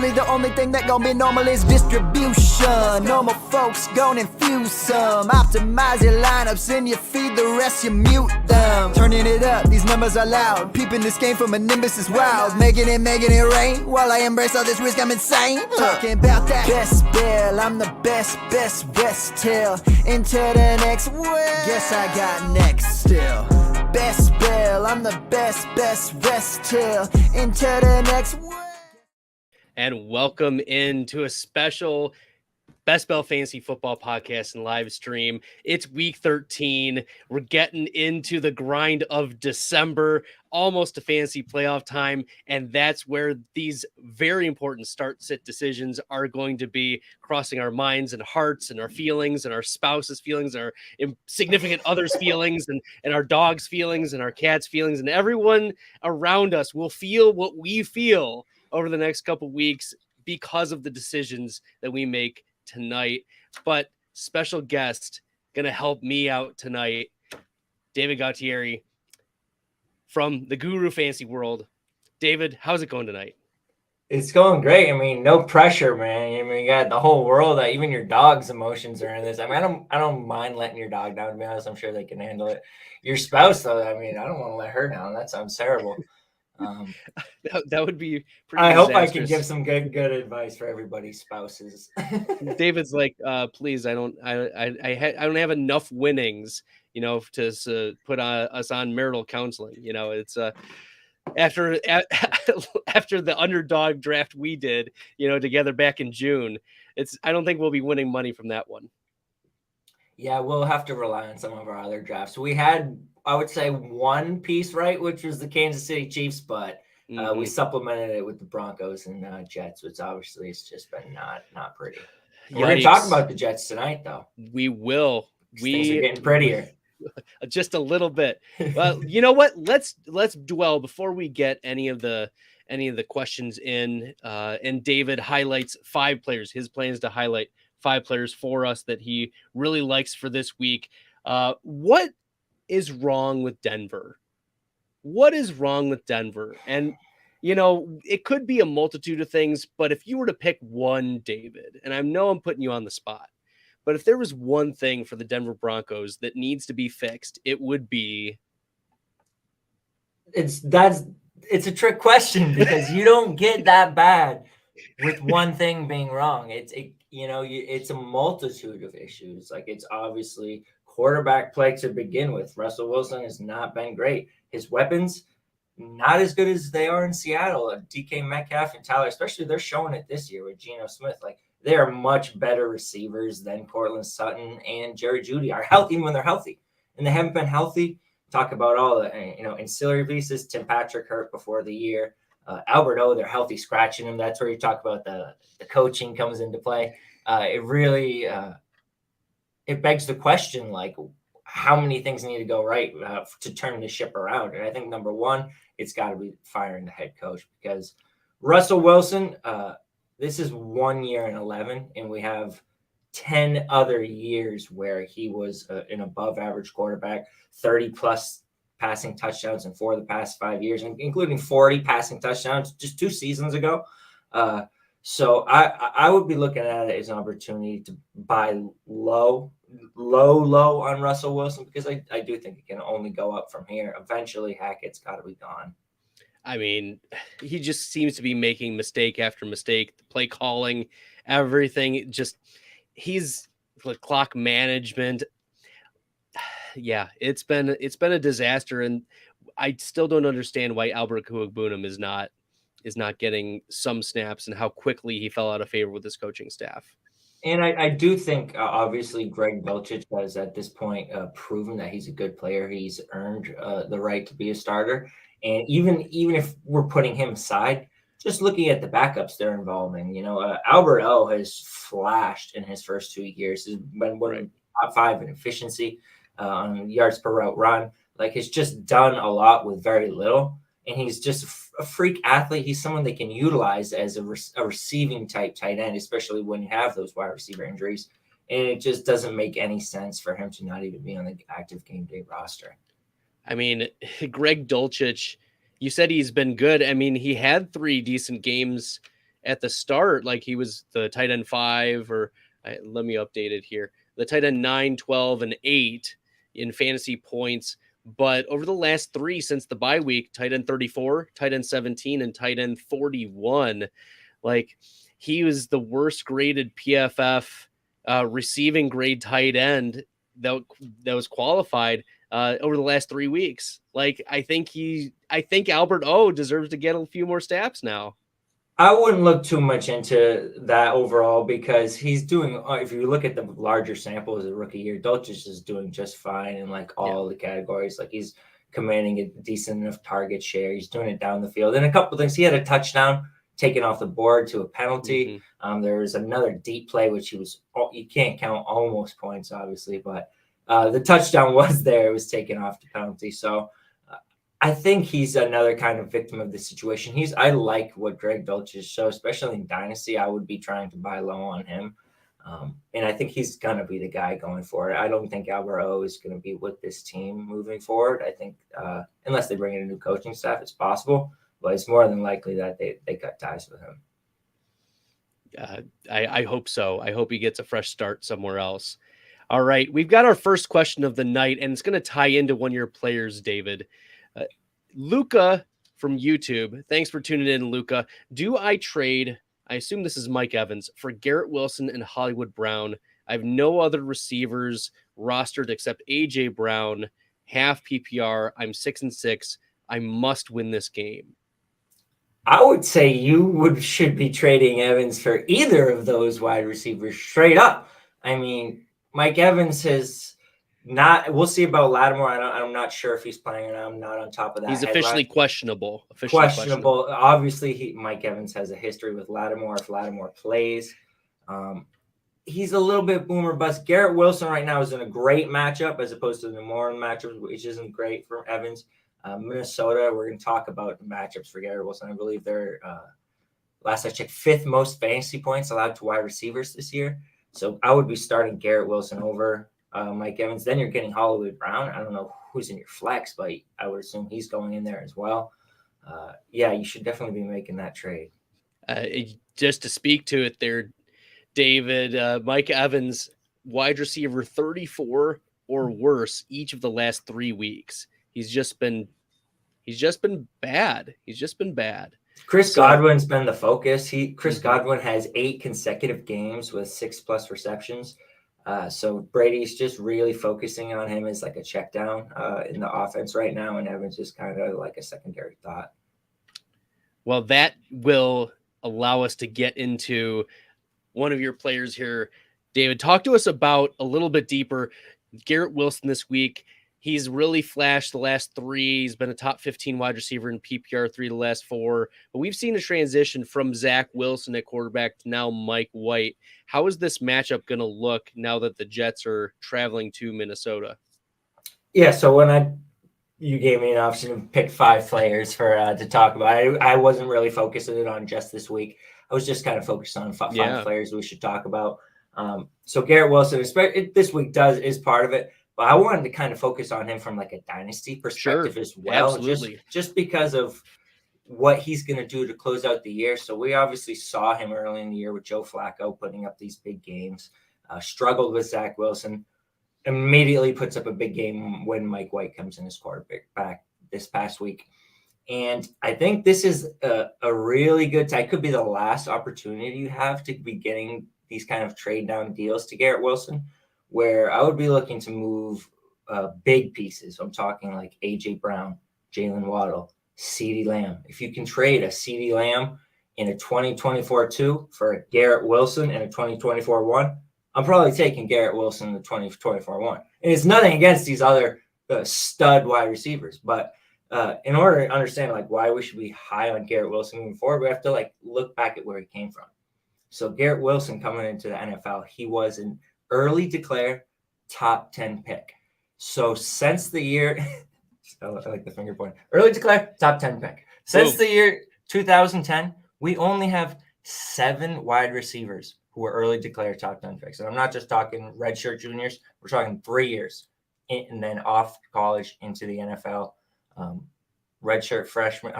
Normally the only thing that gon' be normal is distribution. Normal folks gon' infuse some. Optimize your lineups and you feed the rest, you mute them. Turning it up, these numbers are loud. Peeping this game from a nimbus is wild. Making it rain. While I embrace all this risk, I'm insane. Talking about that best bill, I'm the best till into the next world. Guess I got next still. Best bill, I'm the best till into the next world. And welcome into a special Best Bell Fantasy Football podcast and live stream. It's week 13. We're getting into the grind of December, almost to fantasy playoff time. And that's where these very important start-sit decisions are going to be crossing our minds and hearts and our feelings and our spouses' feelings, our significant others' feelings and our dogs' feelings and our cats' feelings. And everyone around us will feel what we feel over the next couple weeks because of the decisions that we make tonight. But special guest gonna help me out tonight, David Gautieri from the Guru Fantasy World. David, how's it going tonight? It's going great. I mean, no pressure, man. I mean, you got the whole world. Even your dog's emotions are in this. I mean, I don't mind letting your dog down. To be honest, I'm sure they can handle it. Your spouse, though, I mean, I don't want to let her down. That sounds terrible. That would be pretty I disastrous. hope I can give some good advice for everybody's spouses. David's like, please, I don't have enough winnings, to put us on marital counseling. It's after the underdog draft we did, together back in June. I don't think we'll be winning money from that one. Yeah, we'll have to rely on some of our other drafts. We had, I would say, one piece right, which was the Kansas City Chiefs, but we supplemented it with the Broncos and Jets, which obviously has just been not pretty. We're going to talk about the Jets tonight, though. We will. Things are getting prettier. Just a little bit. Well, you know what? Let's dwell before we get any of the questions in. And David highlights 5 players. His plan is to highlight 5 players for us that he really likes for this week. What is wrong with Denver? What is wrong with Denver? And, it could be a multitude of things, but if you were to pick one, David, and I know I'm putting you on the spot, but if there was one thing for the Denver Broncos that needs to be fixed, it would be. It's a trick question because you don't get that bad with one thing being wrong. It's a multitude of issues. Like, it's obviously quarterback play to begin with. Russell Wilson has not been great. His weapons, not as good as they are in Seattle. DK Metcalf and Tyler, especially, they're showing it this year with Geno Smith. Like, they are much better receivers than Cortland Sutton and Jerry Jeudy are healthy when they're healthy. And they haven't been healthy. Talk about all the ancillary pieces. Tim Patrick hurt before the year. Albert O, they're healthy, scratching him. That's where you talk about the coaching comes into play. It really it begs the question, like, how many things need to go right to turn the ship around? And I think number one, it's got to be firing the head coach, because Russell Wilson, this is 1 year and 11, and we have 10 other years where he was an above average quarterback, 30 plus passing touchdowns in 4 of the past 5 years, including 40 passing touchdowns just 2 seasons ago. So I would be looking at it as an opportunity to buy low on Russell Wilson, because I do think it can only go up from here. Eventually, Hackett's got to be gone. I mean, he just seems to be making mistake after mistake. The play calling, everything, he's the clock management. Yeah, it's been a disaster, and I still don't understand why Albert Kuagbunam is not getting some snaps and how quickly he fell out of favor with his coaching staff. And I do think, obviously, Greg Dulcich has at this point proven that he's a good player. He's earned the right to be a starter. And even if we're putting him aside, just looking at the backups they're involving, Albert O has flashed in his first 2 years. He's been one of the top 5 in efficiency on yards per route run. Like, he's just done a lot with very little. And he's just a freak athlete. He's someone they can utilize as a receiving type tight end, especially when you have those wide receiver injuries. And it just doesn't make any sense for him to not even be on the active game day roster. I mean, Greg Dulcich, you said he's been good. I mean, he had 3 decent games at the start, like he was the tight end 5, or let me update it here. The tight end 9, 12, and 8 in fantasy points. But over the last 3 since the bye week, tight end 34, tight end 17, and tight end 41, like he was the worst graded PFF receiving grade tight end that was qualified over the last 3 weeks. Like I think Albert O deserves to get a few more snaps now. I wouldn't look too much into that overall because he's doing, if you look at the larger sample as a rookie year, Dulcich is doing just fine in like all the categories. Like he's commanding a decent enough target share. He's doing it down the field. And a couple of things, he had a touchdown taken off the board to a penalty. There was another deep play, which you can't count almost points, obviously, but the touchdown was there. It was taken off the penalty. So I think he's another kind of victim of the situation. I like what Greg Dulcich shows, especially in Dynasty. I would be trying to buy low on him. And I think he's going to be the guy going forward. I don't think Albert O is going to be with this team moving forward. I think unless they bring in a new coaching staff, it's possible. But it's more than likely that they cut ties with him. I hope so. I hope he gets a fresh start somewhere else. All right. We've got our first question of the night, and it's going to tie into one of your players, David. Luca from YouTube. Thanks for tuning in, Luca. Do I trade, I assume this is Mike Evans, for Garrett Wilson and Hollywood Brown? I have no other receivers rostered except A.J. Brown, half PPR. I'm 6-6. I must win this game. I would say you should be trading Evans for either of those wide receivers straight up. I mean, Mike Evans has not. We'll see about Lattimore. I'm not sure if he's playing, and I'm not on top of that. He's officially questionable. Questionable. Obviously, Mike Evans has a history with Lattimore. If Lattimore plays, he's a little bit boomer bust. Garrett Wilson right now is in a great matchup as opposed to the Moran matchup, which isn't great for Evans. Minnesota, we're going to talk about the matchups for Garrett Wilson. I believe they're, last I checked, 5th most fantasy points allowed to wide receivers this year. So I would be starting Garrett Wilson over Mike Evans. Then you're getting Hollywood Brown. I don't know who's in your flex, but I would assume he's going in there as well. You should definitely be making that trade. Just to speak to it there, David, Mike Evans, wide receiver 34 or worse each of the last 3 weeks. He's just been bad. Chris Godwin's been the focus. Chris Godwin has 8 consecutive games with 6+ receptions. So Brady's just really focusing on him as like a check down in the offense right now, and Evans is kind of like a secondary thought. Well, that will allow us to get into one of your players here. David, talk to us about a little bit deeper Garrett Wilson this week. He's really flashed the last 3. He's been a top 15 wide receiver in PPR 3 the last 4. But we've seen a transition from Zach Wilson at quarterback to now Mike White. How is this matchup going to look now that the Jets are traveling to Minnesota? Yeah, so when you gave me an option to pick 5 players for to talk about, I wasn't really focusing on just this week. I was just kind of focused on 5 players we should talk about. So Garrett Wilson, this week is part of it. But I wanted to kind of focus on him from like a dynasty perspective as well, just because of what he's going to do to close out the year. So we obviously saw him early in the year with Joe Flacco putting up these big games, struggled with Zach Wilson, immediately puts up a big game when Mike White comes in as quarterback this past week. And I think this is a really good time. It could be the last opportunity you have to be getting these kind of trade down deals to Garrett Wilson, where I would be looking to move big pieces. I'm talking like A.J. Brown, Jalen Waddle, CeeDee Lamb. If you can trade a CeeDee Lamb in a 2024 2 for a Garrett Wilson in a 2024 1, I'm probably taking Garrett Wilson in the 2024 1. And it's nothing against these other stud wide receivers, but in order to understand like why we should be high on Garrett Wilson moving forward, we have to like look back at where he came from. So Garrett Wilson coming into the NFL, he was an early declare top 10 pick. So since the year, I like the finger point, early declare top 10 pick. Since the year 2010, we only have 7 wide receivers who were early declare top 10 picks. And I'm not just talking redshirt juniors. We're talking 3 years and then off college into the NFL. Redshirt freshman,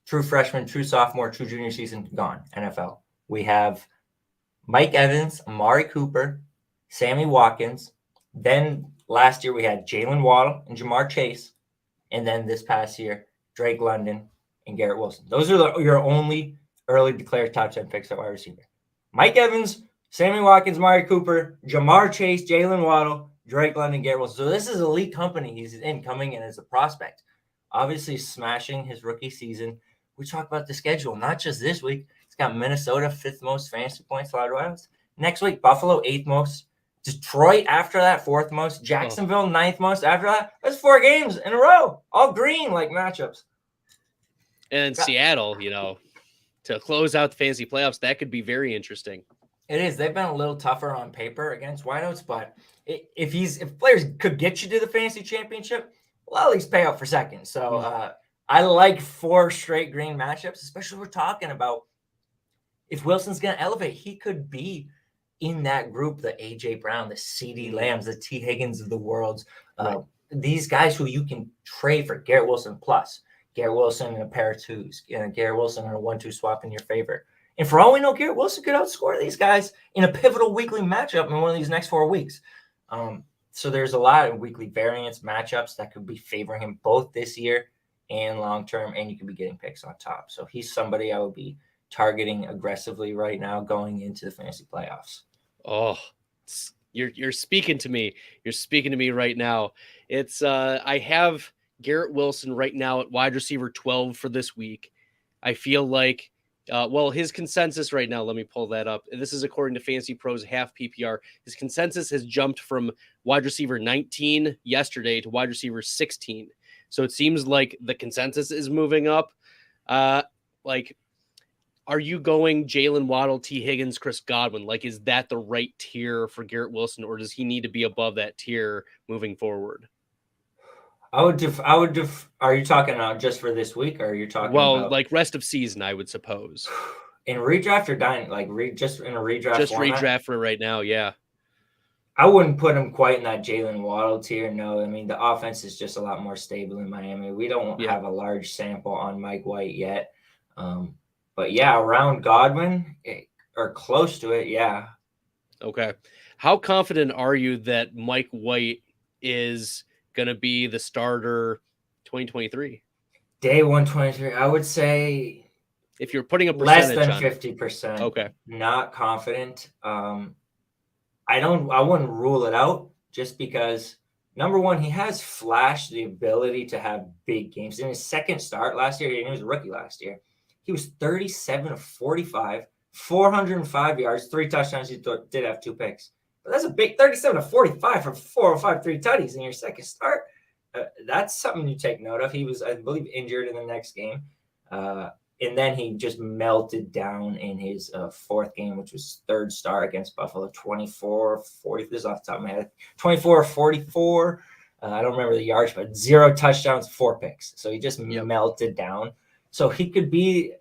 true freshman, true sophomore, true junior season gone. NFL. We have Mike Evans, Amari Cooper, Sammy Watkins. Then last year we had Jalen Waddle and Jamar Chase. And then this past year, Drake London and Garrett Wilson. Those are your only early declared top 10 picks at wide receiver. Mike Evans, Sammy Watkins, Amari Cooper, Jamar Chase, Jalen Waddle, Drake London, Garrett Wilson. So this is elite company he's coming in as a prospect. Obviously smashing his rookie season. We talk about the schedule, not just this week. It's got Minnesota 5th most fantasy points allowed. Next week, Buffalo 8th most. Detroit after that 4th most. Jacksonville 9th most after that. That's 4 games in a row. All green like matchups. And Seattle, to close out the fantasy playoffs, that could be very interesting. It is. They've been a little tougher on paper against wideouts, but if players could get you to the fantasy championship, well, at least pay out for second. So I like 4 straight green matchups, especially we're talking about if Wilson's going to elevate, he could be in that group, the A.J. Brown, the C.D. Lambs, the T. Higgins of the world. These guys who you can trade for Garrett Wilson plus. Garrett Wilson in a pair of 2s. Garrett Wilson in a 1-2 swap in your favor. And for all we know, Garrett Wilson could outscore these guys in a pivotal weekly matchup in one of these next 4 weeks. So there's a lot of weekly variance matchups that could be favoring him both this year and long term, and you could be getting picks on top. So he's somebody I would be targeting aggressively right now going into the fantasy playoffs. Oh, you're speaking to me. You're speaking to me right now. It's I have Garrett Wilson right now at wide receiver 12 for this week. I feel like his consensus right now, let me pull that up. This is according to Fantasy Pros half PPR. His consensus has jumped from wide receiver 19 yesterday to wide receiver 16. So it seems like the consensus is moving up. Are you going Jalen Waddle, T. Higgins, Chris Godwin? Is that the right tier for Garrett Wilson, or does he need to be above that tier moving forward? Are you talking just for this week, or are you talking about rest of season, I would suppose. In redraft or just in a redraft? Just format? Redraft for right now, yeah. I wouldn't put him quite in that Jalen Waddle tier. No, I mean, the offense is just a lot more stable in Miami. We don't have a large sample on Mike White yet. But yeah, around Godwin or close to it, yeah. Okay. How confident are you that Mike White is going to be the starter 2023? Day 123, I would say if you're putting a percentage less than on 50%. Okay. Not confident. I wouldn't rule it out just because number one, he has flashed the ability to have big games. In his second start last year, and he was a rookie last year, he was 37 of 45, 405 yards, 3 touchdowns. He did have 2 picks. But that's a big 37 of 45 for 405, 3 tutties in your second start. That's something you take note of. He was, I believe, injured in the next game. And then he just melted down in his 4th game, which was 3rd start against Buffalo, 24-40. This is off the top of my head. 24-44. I don't remember the yards, but 0 touchdowns, 4 picks. So he just melted down. So he could be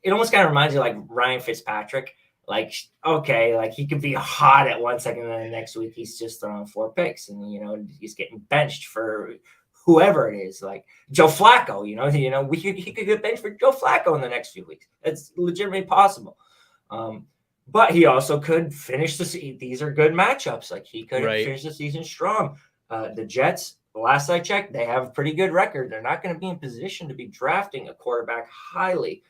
it almost kind of reminds you like Ryan Fitzpatrick. He could be hot at 1 second, and then the next week he's just throwing 4 picks, and he's getting benched for whoever it is, like Joe Flacco. He could get benched for Joe Flacco in the next few weeks. It's legitimately possible. But he also could finish the season. These are good matchups. Like he could finish the season strong. The Jets, the last I checked, they have a pretty good record. They're not going to be in position to be drafting a quarterback highly.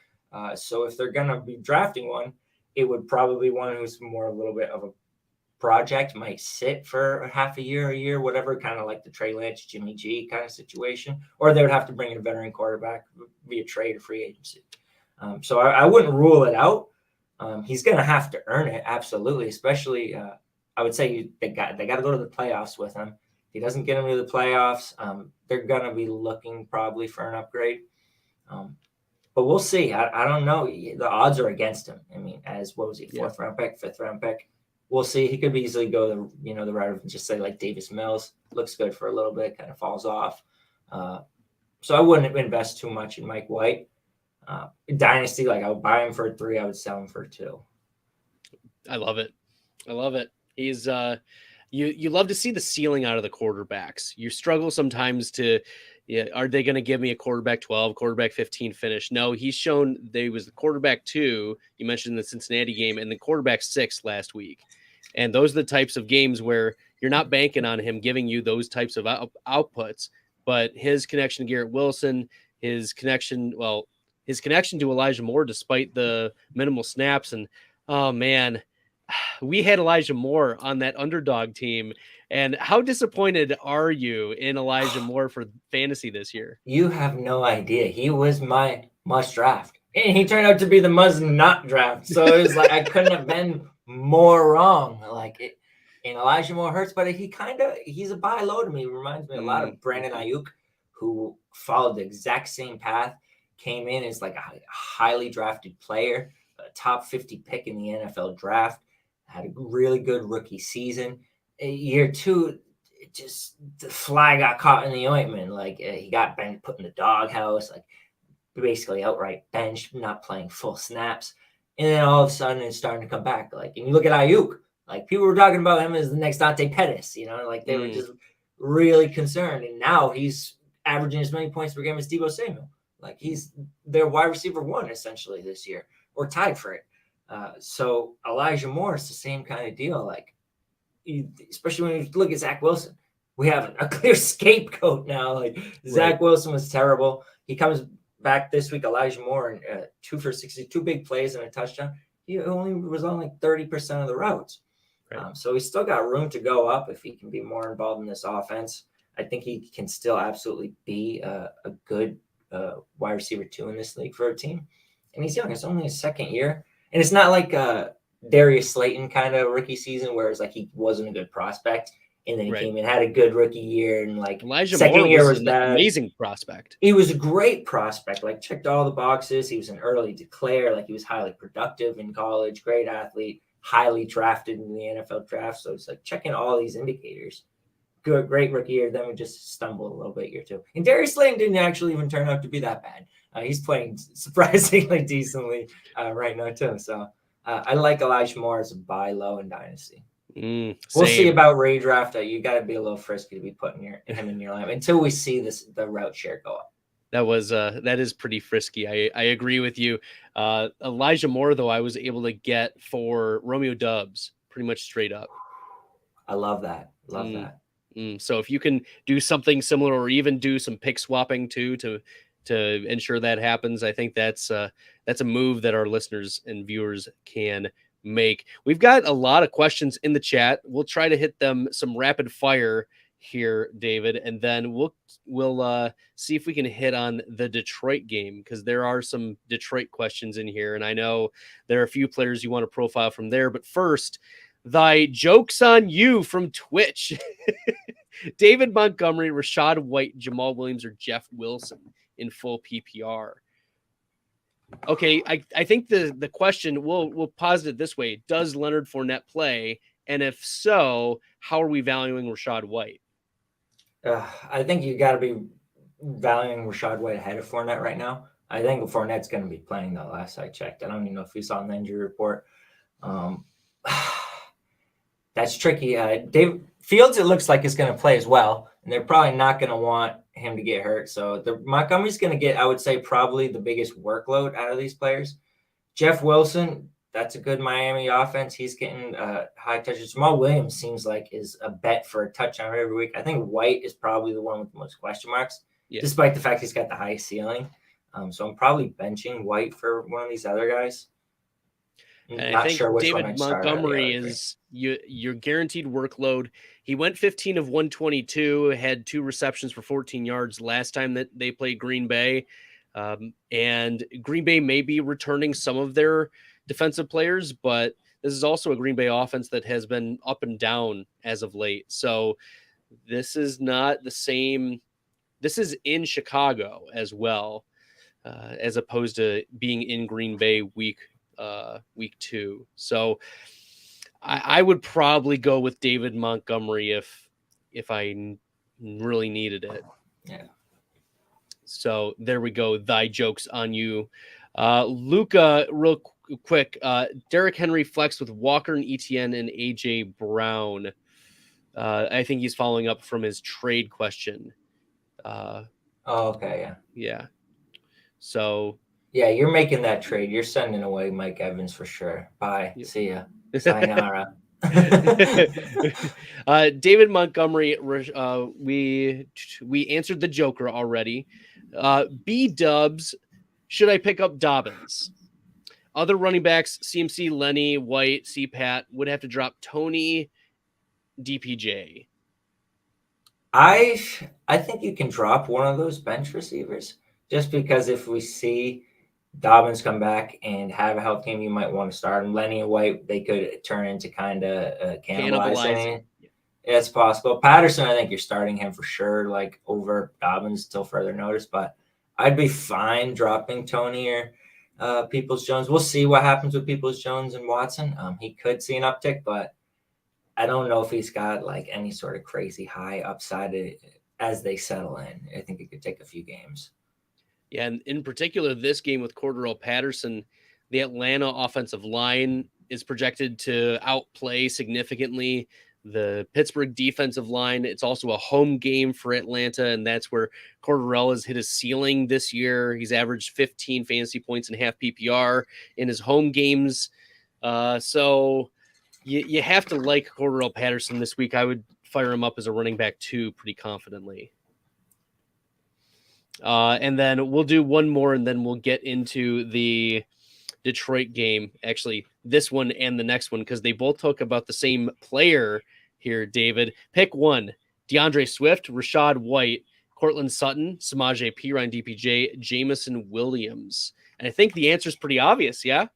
So if they're going to be drafting one, it would probably be one who's more a little bit of a project, might sit for a year, whatever, kind of like the Trey Lance, Jimmy G kind of situation, or they would have to bring in a veteran quarterback via trade or free agency. So I wouldn't rule it out. He's going to have to earn it, absolutely. Especially, I would say they got to go to the playoffs with him. If he doesn't get him to the playoffs, they're going to be looking probably for an upgrade. But we'll see. I don't know. The odds are against him. I mean, what was he, 4th round pick, 5th round pick? We'll see. He could easily go the route of just say like Davis Mills. Looks good for a little bit, kind of falls off. So I wouldn't invest too much in Mike White. Dynasty, I would buy him for 3. I would sell him for 2. I love it. He's you love to see the ceiling out of the quarterbacks. You struggle sometimes to Yeah, are they going to give me a quarterback 12, quarterback 15 finish? No, he's shown they was the quarterback 2. You mentioned the Cincinnati game and the quarterback 6 last week. And those are the types of games where you're not banking on him giving you those types of outputs, but his connection to Garrett Wilson, his connection to Elijah Moore, despite the minimal snaps. And oh man, we had Elijah Moore on that underdog team. And how disappointed are you in Elijah Moore for fantasy this year? You have no idea. He was my must draft, and he turned out to be the must not draft. So it was like I couldn't have been more wrong. And Elijah Moore hurts, but he's a buy low to me. He reminds me a lot of Brandon Ayuk, who followed the exact same path, came in as like a highly drafted player, a top 50 pick in the NFL draft, had a really good rookie season. Year 2, just the fly got caught in the ointment. Like he got put in the doghouse, like basically outright benched, not playing full snaps. And then all of a sudden it's starting to come back. Like, and you look at Ayuk, like people were talking about him as the next Dante Pettis, like they were just really concerned. And now he's averaging as many points per game as Deebo Samuel. Like he's their wide receiver 1 essentially this year, or tied for it. So Elijah Moore is the same kind of deal. Like, especially when you look at Zach Wilson, we have a clear scapegoat now. Like Zach Wilson was terrible. He comes back this week, Elijah Moore, and 2 for 62 big plays and a touchdown. He only was on like 30% of the routes. Right. So he's still got room to go up if he can be more involved in this offense. I think he can still absolutely be a good wide receiver 2 in this league for a team. And he's young. It's only his second year. And it's not like Darius Slayton kind of rookie season where it's like he wasn't a good prospect and then he came in, had a good rookie year, and like Elijah second Moore year was was an bad. Amazing prospect. He was a great prospect, like checked all the boxes. He was an early declare, like he was highly productive in college, great athlete, highly drafted in the NFL draft. So it's like checking all these indicators. Good, great rookie year. Then we just stumbled a little bit year 2. And Darius Slayton didn't actually even turn out to be that bad. He's playing surprisingly decently right now too. So I like Elijah Moore as a buy low in Dynasty. We'll see about redraft. You got to be a little frisky to be putting him in your lineup until we see the route share go up. That is pretty frisky. I agree with you. Elijah Moore, though, I was able to get for Romeo Doubs pretty much straight up. I love that. Love that. So if you can do something similar, or even do some pick swapping too to ensure that happens, I think that's a move that our listeners and viewers can make. We've got a lot of questions in the chat. We'll try to hit them some rapid fire here, David, and then we'll see if we can hit on the Detroit game, because there are some Detroit questions in here, and I know there are a few players you want to profile from there. But first, thy joke's on you from Twitch. David Montgomery, Rachaad White, Jamal Williams, or Jeff Wilson in full PPR. Okay, I think the question, we'll posit it this way: does Leonard Fournette play? And if so, how are we valuing Rachaad White? I think you got to be valuing Rachaad White ahead of Fournette right now. I think Fournette's going to be playing, though, last I checked. I don't even know if we saw the injury report. That's tricky. Dave Fields, it looks like, is going to play as well, and they're probably not going to want him to get hurt. So Montgomery's going to get, I would say, probably the biggest workload out of these players. Jeff Wilson, that's a good Miami offense. He's getting high touches. Jamal Williams seems like is a bet for a touchdown every week. I think White is probably the one with the most question marks, despite the fact he's got the highest ceiling. So I'm probably benching White for one of these other guys. And I think David Montgomery is your guaranteed workload. He went 15 of 122, had 2 receptions for 14 yards last time that they played Green Bay. And Green Bay may be returning some of their defensive players, but this is also a Green Bay offense that has been up and down as of late. So this is not the same. This is in Chicago as well, as opposed to being in Green Bay week 2. So I would probably go with David Montgomery if I really needed it. Yeah. So there we go. Thy joke's on you. Luca, real quick. Derrick Henry flexed with Walker and Etienne and AJ Brown. I think he's following up from his trade question. Oh, okay, yeah. Yeah. So Yeah, you're making that trade. You're sending away Mike Evans for sure. Bye. See ya. Sayonara. David Montgomery, we answered the Joker already. B-dubs, should I pick up Dobbins? Other running backs, CMC, Lenny, White, C-Pat, would have to drop Tony, DPJ. I think you can drop one of those bench receivers just because if we see Dobbins come back and have a health game, you might want to start him. Lenny and White, they could turn into kind of cannibalizing. It's possible. Patterson, I think you're starting him for sure, like over Dobbins till further notice. But I'd be fine dropping Tony or Peoples-Jones. We'll see what happens with Peoples-Jones and Watson. He could see an uptick, but I don't know if he's got like any sort of crazy high upside as they settle in. I think it could take a few games. Yeah, and in particular, this game with Cordarrelle Patterson, the Atlanta offensive line is projected to outplay significantly the Pittsburgh defensive line. It's also a home game for Atlanta, and that's where Cordarrelle has hit his ceiling this year. He's averaged 15 fantasy points and half PPR in his home games. So you have to like Cordarrelle Patterson this week. I would fire him up as a running back too, pretty confidently. And then we'll do one more, and then we'll get into the Detroit game. Actually, this one and the next one, because they both talk about the same player here, David. Pick one: DeAndre Swift, Rashad White, Cortland Sutton, Samaje Perine, DPJ, Jamison Williams. And I think the answer is pretty obvious, yeah?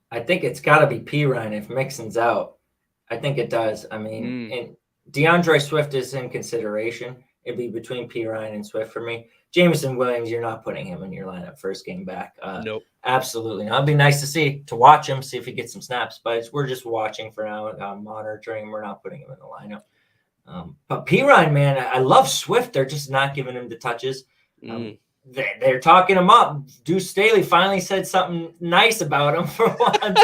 I think it's got to be Perine if Mixon's out. I think it does. I mean, and DeAndre Swift is in consideration. It'd be between Perine and Swift for me. Jamison Williams, you're not putting him in your lineup first game back. Nope. Absolutely not. It'd be nice to watch him, see if he gets some snaps, but we're just watching for now, monitoring. We're not putting him in the lineup. But Perine, man, I love Swift. They're just not giving him the touches. They're talking him up. Deuce Staley finally said something nice about him for once.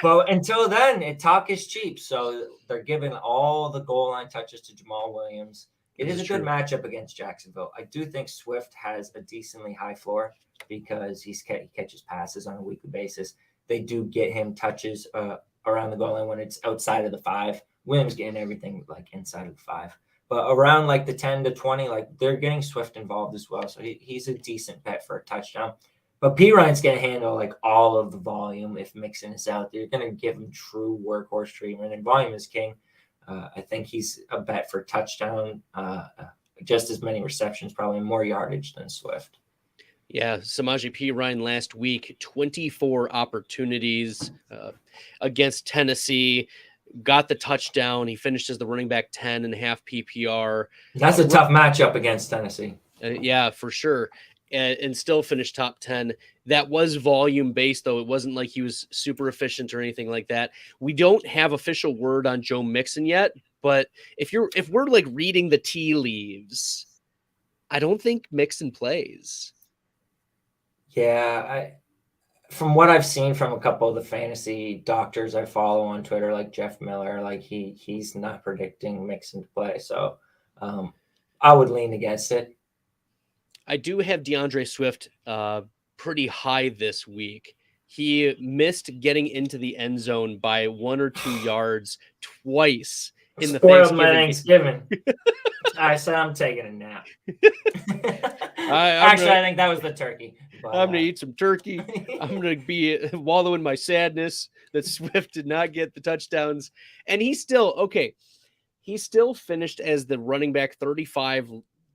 But until then, talk is cheap. So they're giving all the goal line touches to Jamal Williams. It is a good matchup against Jacksonville. I do think Swift has a decently high floor because he catches passes on a weekly basis. They do get him touches around the goal line when it's outside of the 5. Williams getting everything like inside of the 5. But around like the 10 to 20, like they're getting Swift involved as well. So he's a decent bet for a touchdown. But Perine's going to handle like all of the volume if Mixon is out there. You're going to give him true workhorse treatment, and volume is king. I think he's a bet for touchdown, just as many receptions, probably more yardage than Swift. Yeah, Samaje Perine last week, 24 opportunities against Tennessee, got the touchdown. He finished as the running back 10 and a half PPR. That's a tough matchup against Tennessee. Yeah, for sure. And still finished top 10. That was volume based, though. It wasn't like he was super efficient or anything like that. We don't have official word on Joe Mixon yet, but if we're like reading the tea leaves, I don't think Mixon plays. Yeah, from what I've seen from a couple of the fantasy doctors I follow on Twitter, like Jeff Miller, like he's not predicting Mixon to play. So I would lean against it. I do have DeAndre Swift pretty high this week. He missed getting into the end zone by 1 or 2 yards twice in the Thanksgiving. I said I'm taking a nap. I think that was the turkey. But, I'm going to eat some turkey. I'm going to be wallow in my sadness that Swift did not get the touchdowns. And he still finished as the running back 35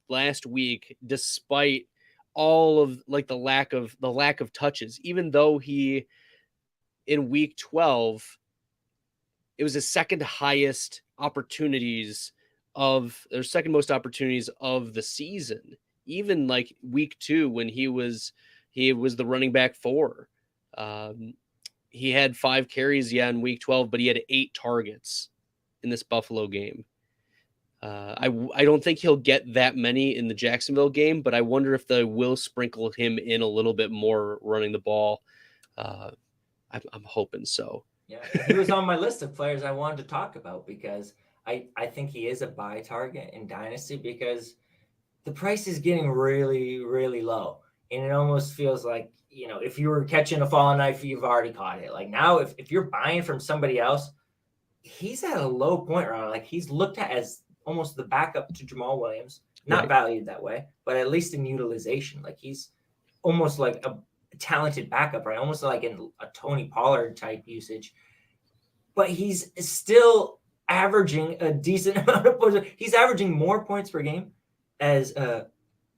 last week, despite all of like the lack of touches, even though he in week 12, it was his second most opportunities of the season, even like week 2 when he was the running back 4. He had 5 carries in week 12, but he had 8 targets in this Buffalo game. I don't think he'll get that many in the Jacksonville game, but I wonder if they will sprinkle him in a little bit more running the ball. I'm hoping so. Yeah, he was on my list of players I wanted to talk about because I think he is a buy target in Dynasty because the price is getting really, really low. And it almost feels like, if you were catching a falling knife, you've already caught it. Like now, if you're buying from somebody else, he's at a low point right now. Like he's looked at as almost the backup to Jamal Williams, not valued that way, but at least in utilization. Like he's almost like a talented backup, right? Almost like in a Tony Pollard type usage. But he's still averaging a decent amount of points. He's averaging more points per game as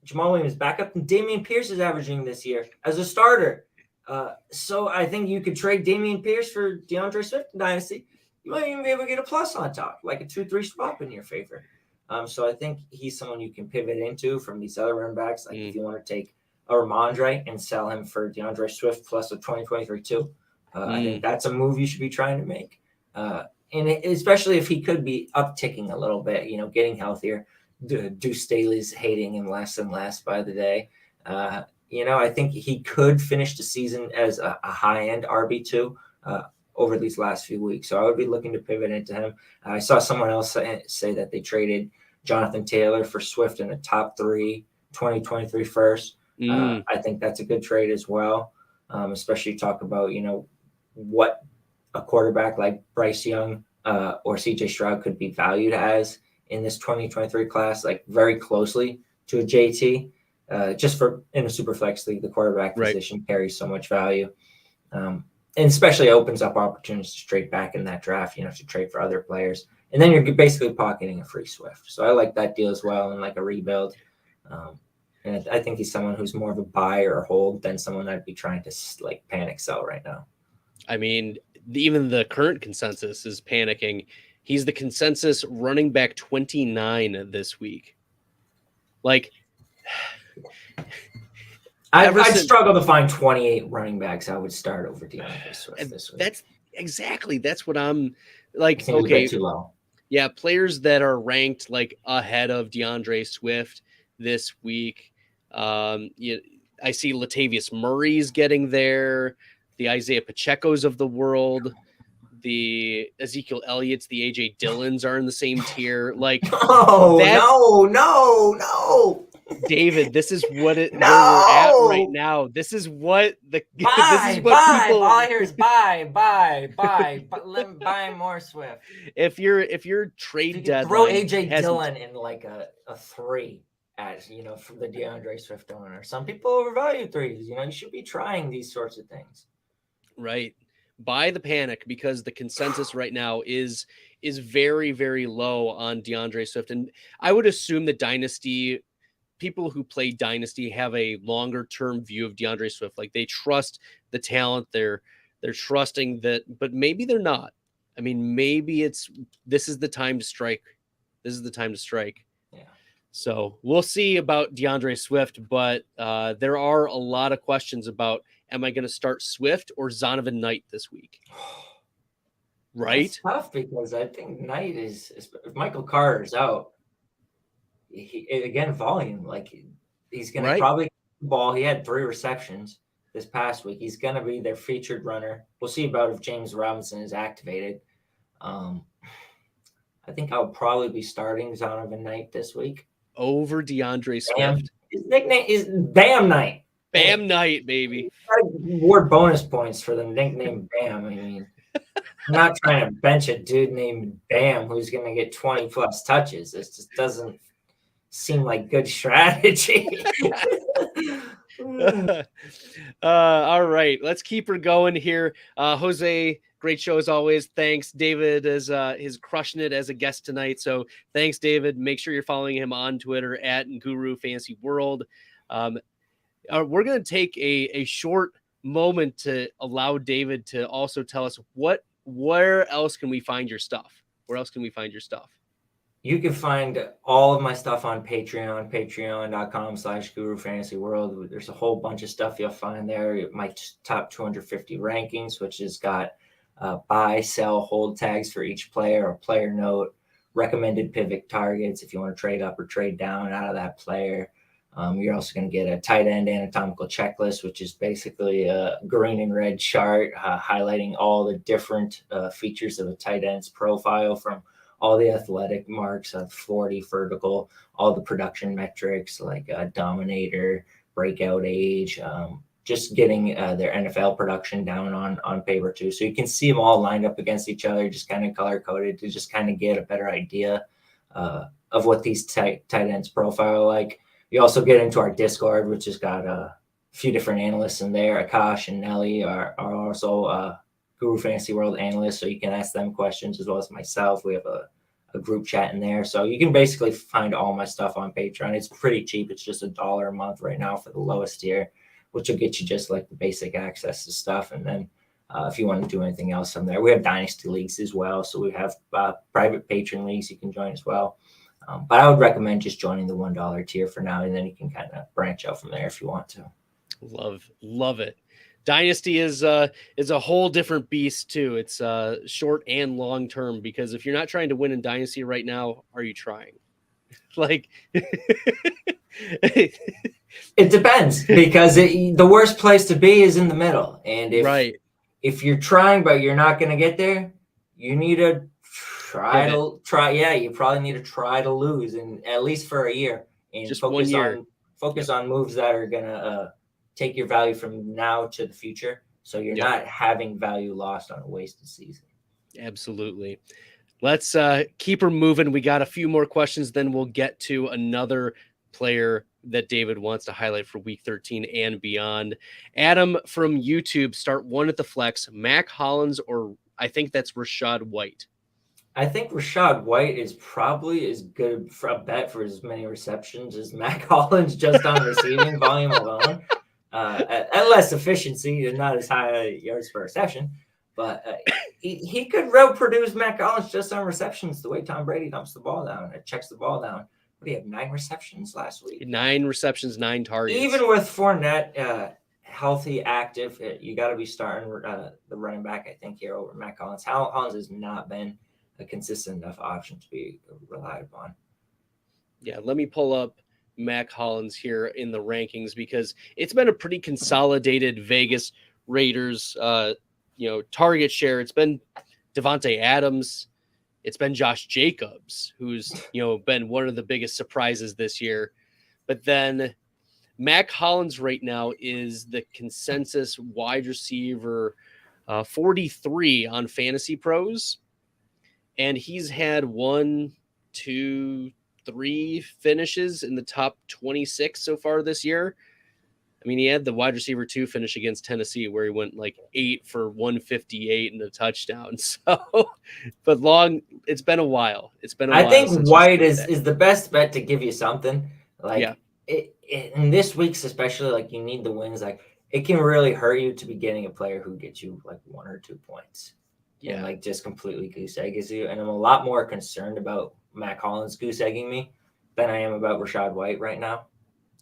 Jamal Williams backup than Dameon Pierce is averaging this year as a starter. So I think you could trade Dameon Pierce for DeAndre Swift in Dynasty. You might even be able to get a plus on top, like a 2-3 swap in your favor. So I think he's someone you can pivot into from these other running backs. Like if you want to take a Ramondre and sell him for DeAndre Swift plus a 2023 too. I think that's a move you should be trying to make. And especially if he could be upticking a little bit, getting healthier. Deuce Staley's hating him less and less by the day. I think he could finish the season as a high-end RB2 over these last few weeks. So I would be looking to pivot into him. I saw someone else say that they traded Jonathan Taylor for Swift in the top 3 2023 first. I think that's a good trade as well, especially talk about, what a quarterback like Bryce Young or CJ Stroud could be valued as in this 2023 class, like very closely to a JT. Just for in a super flex league, the quarterback position carries so much value. And especially opens up opportunities to trade back in that draft, to trade for other players. And then you're basically pocketing a free Swift. So I like that deal as well, and like a rebuild. And I think he's someone who's more of a buy or hold than someone I'd be trying to like panic sell right now. I mean, even the current consensus is panicking. He's the consensus running back 29 this week. Like, I'd struggle to find 28 running backs I would start over DeAndre Swift this week. That's what I'm like. Okay, too low. Yeah, players that are ranked like ahead of DeAndre Swift this week. I see Latavius Murray's getting there. The Isaiah Pacheco's of the world, the Ezekiel Elliott's, the AJ Dillons are in the same tier. Like, no. David, this is what where we're at right now. This is what people buyers buy. Buy more Swift. If your trade deadline, throw AJ Dillon in like a 3 as from the DeAndre Swift owner. Some people overvalue 3s. You should be trying these sorts of things. Right. Buy the panic, because the consensus right now is very, very low on DeAndre Swift. And I would assume that people who play Dynasty have a longer term view of DeAndre Swift. Like they trust the talent. They're trusting that, but maybe they're not. I mean, maybe this is the time to strike. This is the time to strike. Yeah. So we'll see about DeAndre Swift, but there are a lot of questions about, am I going to start Swift or Zonovan Knight this week? Right? That's tough, because I think Knight is, if Michael Carter's out, volume. Like he's going to probably ball. He had 3 receptions this past week. He's going to be their featured runner. We'll see about if James Robinson is activated. I think I'll probably be starting Zonovan Knight this week over DeAndre Swift. His nickname is Bam Knight. Bam Knight, baby. Award bonus points for the nickname Bam. I mean, I'm not trying to bench a dude named Bam who's going to get 20 plus touches. It just doesn't seem like good strategy. All right, let's keep her going here. Jose, great show as always. Thanks. David is crushing it as a guest tonight. So thanks, David. Make sure you're following him on Twitter at Guru Fantasy World. We're going to take a short moment to allow David to also tell us where else can we find your stuff? Where else can we find your stuff? You can find all of my stuff on Patreon, patreon.com/Guru Fantasy World. There's a whole bunch of stuff you'll find there. My top 250 rankings, which has got buy, sell, hold tags for each player, a player note, recommended pivot targets if you want to trade up or trade down out of that player. You're also going to get a tight end anatomical checklist, which is basically a green and red chart highlighting all the different features of a tight end's profile, from all the athletic marks of 40 vertical, all the production metrics like dominator, breakout age, just getting their NFL production down on paper too. So you can see them all lined up against each other, just kind of color coded to just kind of get a better idea of what these tight ends profile like. You also get into our Discord, which has got a few different analysts in there. Akash and Nelly are also Guru Fantasy World analysts, so you can ask them questions as well as myself. We have a group chat in there, so you can basically find all my stuff on Patreon. It's pretty cheap. It's just $1 a month right now for the lowest tier, which will get you just like the basic access to stuff. And then if you want to do anything else from there, we have dynasty leagues as well. So we have private patron leagues you can join as well. But I would recommend just joining the $1 tier for now, and then you can kind of branch out from there if you want to. Love it. Dynasty is a whole different beast too. It's short and long term, because if you're not trying to win in Dynasty right now, are you trying? Like, it depends, because the worst place to be is in the middle. And if you're trying but you're not going to get there, you need to try. Yeah, you probably need to try to lose, and at least for a year, and just focus 1 year. on moves that are gonna take your value from now to the future, so you're not having value lost on a wasted season. Absolutely. Let's keep her moving. We got a few more questions, then we'll get to another player that David wants to highlight for week 13 and beyond. Adam from YouTube, start one at the flex, Mac Hollins, or I think that's Rachaad White. I think Rachaad White is probably as good for a bet for as many receptions as Mac Hollins just on receiving volume alone. At less efficiency and not as high yards per reception, but he could produce Mac Hollins just on receptions the way Tom Brady dumps the ball down and checks the ball down. What do you have, 9 receptions last week? 9 receptions, 9 targets. Even with Fournette healthy, active, you got to be starting the running back, I think, here over Mac Hollins. Hollins has not been a consistent enough option to be relied upon. Yeah, let me pull up Mac Hollins here in the rankings, because it's been a pretty consolidated Vegas Raiders target share. It's been Devontae Adams, it's been Josh Jacobs, who's been one of the biggest surprises this year. But then Mac Hollins right now is the consensus wide receiver 43 on Fantasy Pros. And he's had 1, 2, 3 finishes in the top 26 so far this year. I mean, he had the wide receiver 2 finish against Tennessee, where he went like 8 for 158 and a touchdown. So, but it's been a while. I think White is the best bet to give you something. Like in this week's, especially, like, you need the wins. Like, it can really hurt you to be getting a player who gets you like 1 or 2 points. And like just completely goose eggs you. And I'm a lot more concerned about Mac Hollins goose egging me than I am about Rachaad White right now.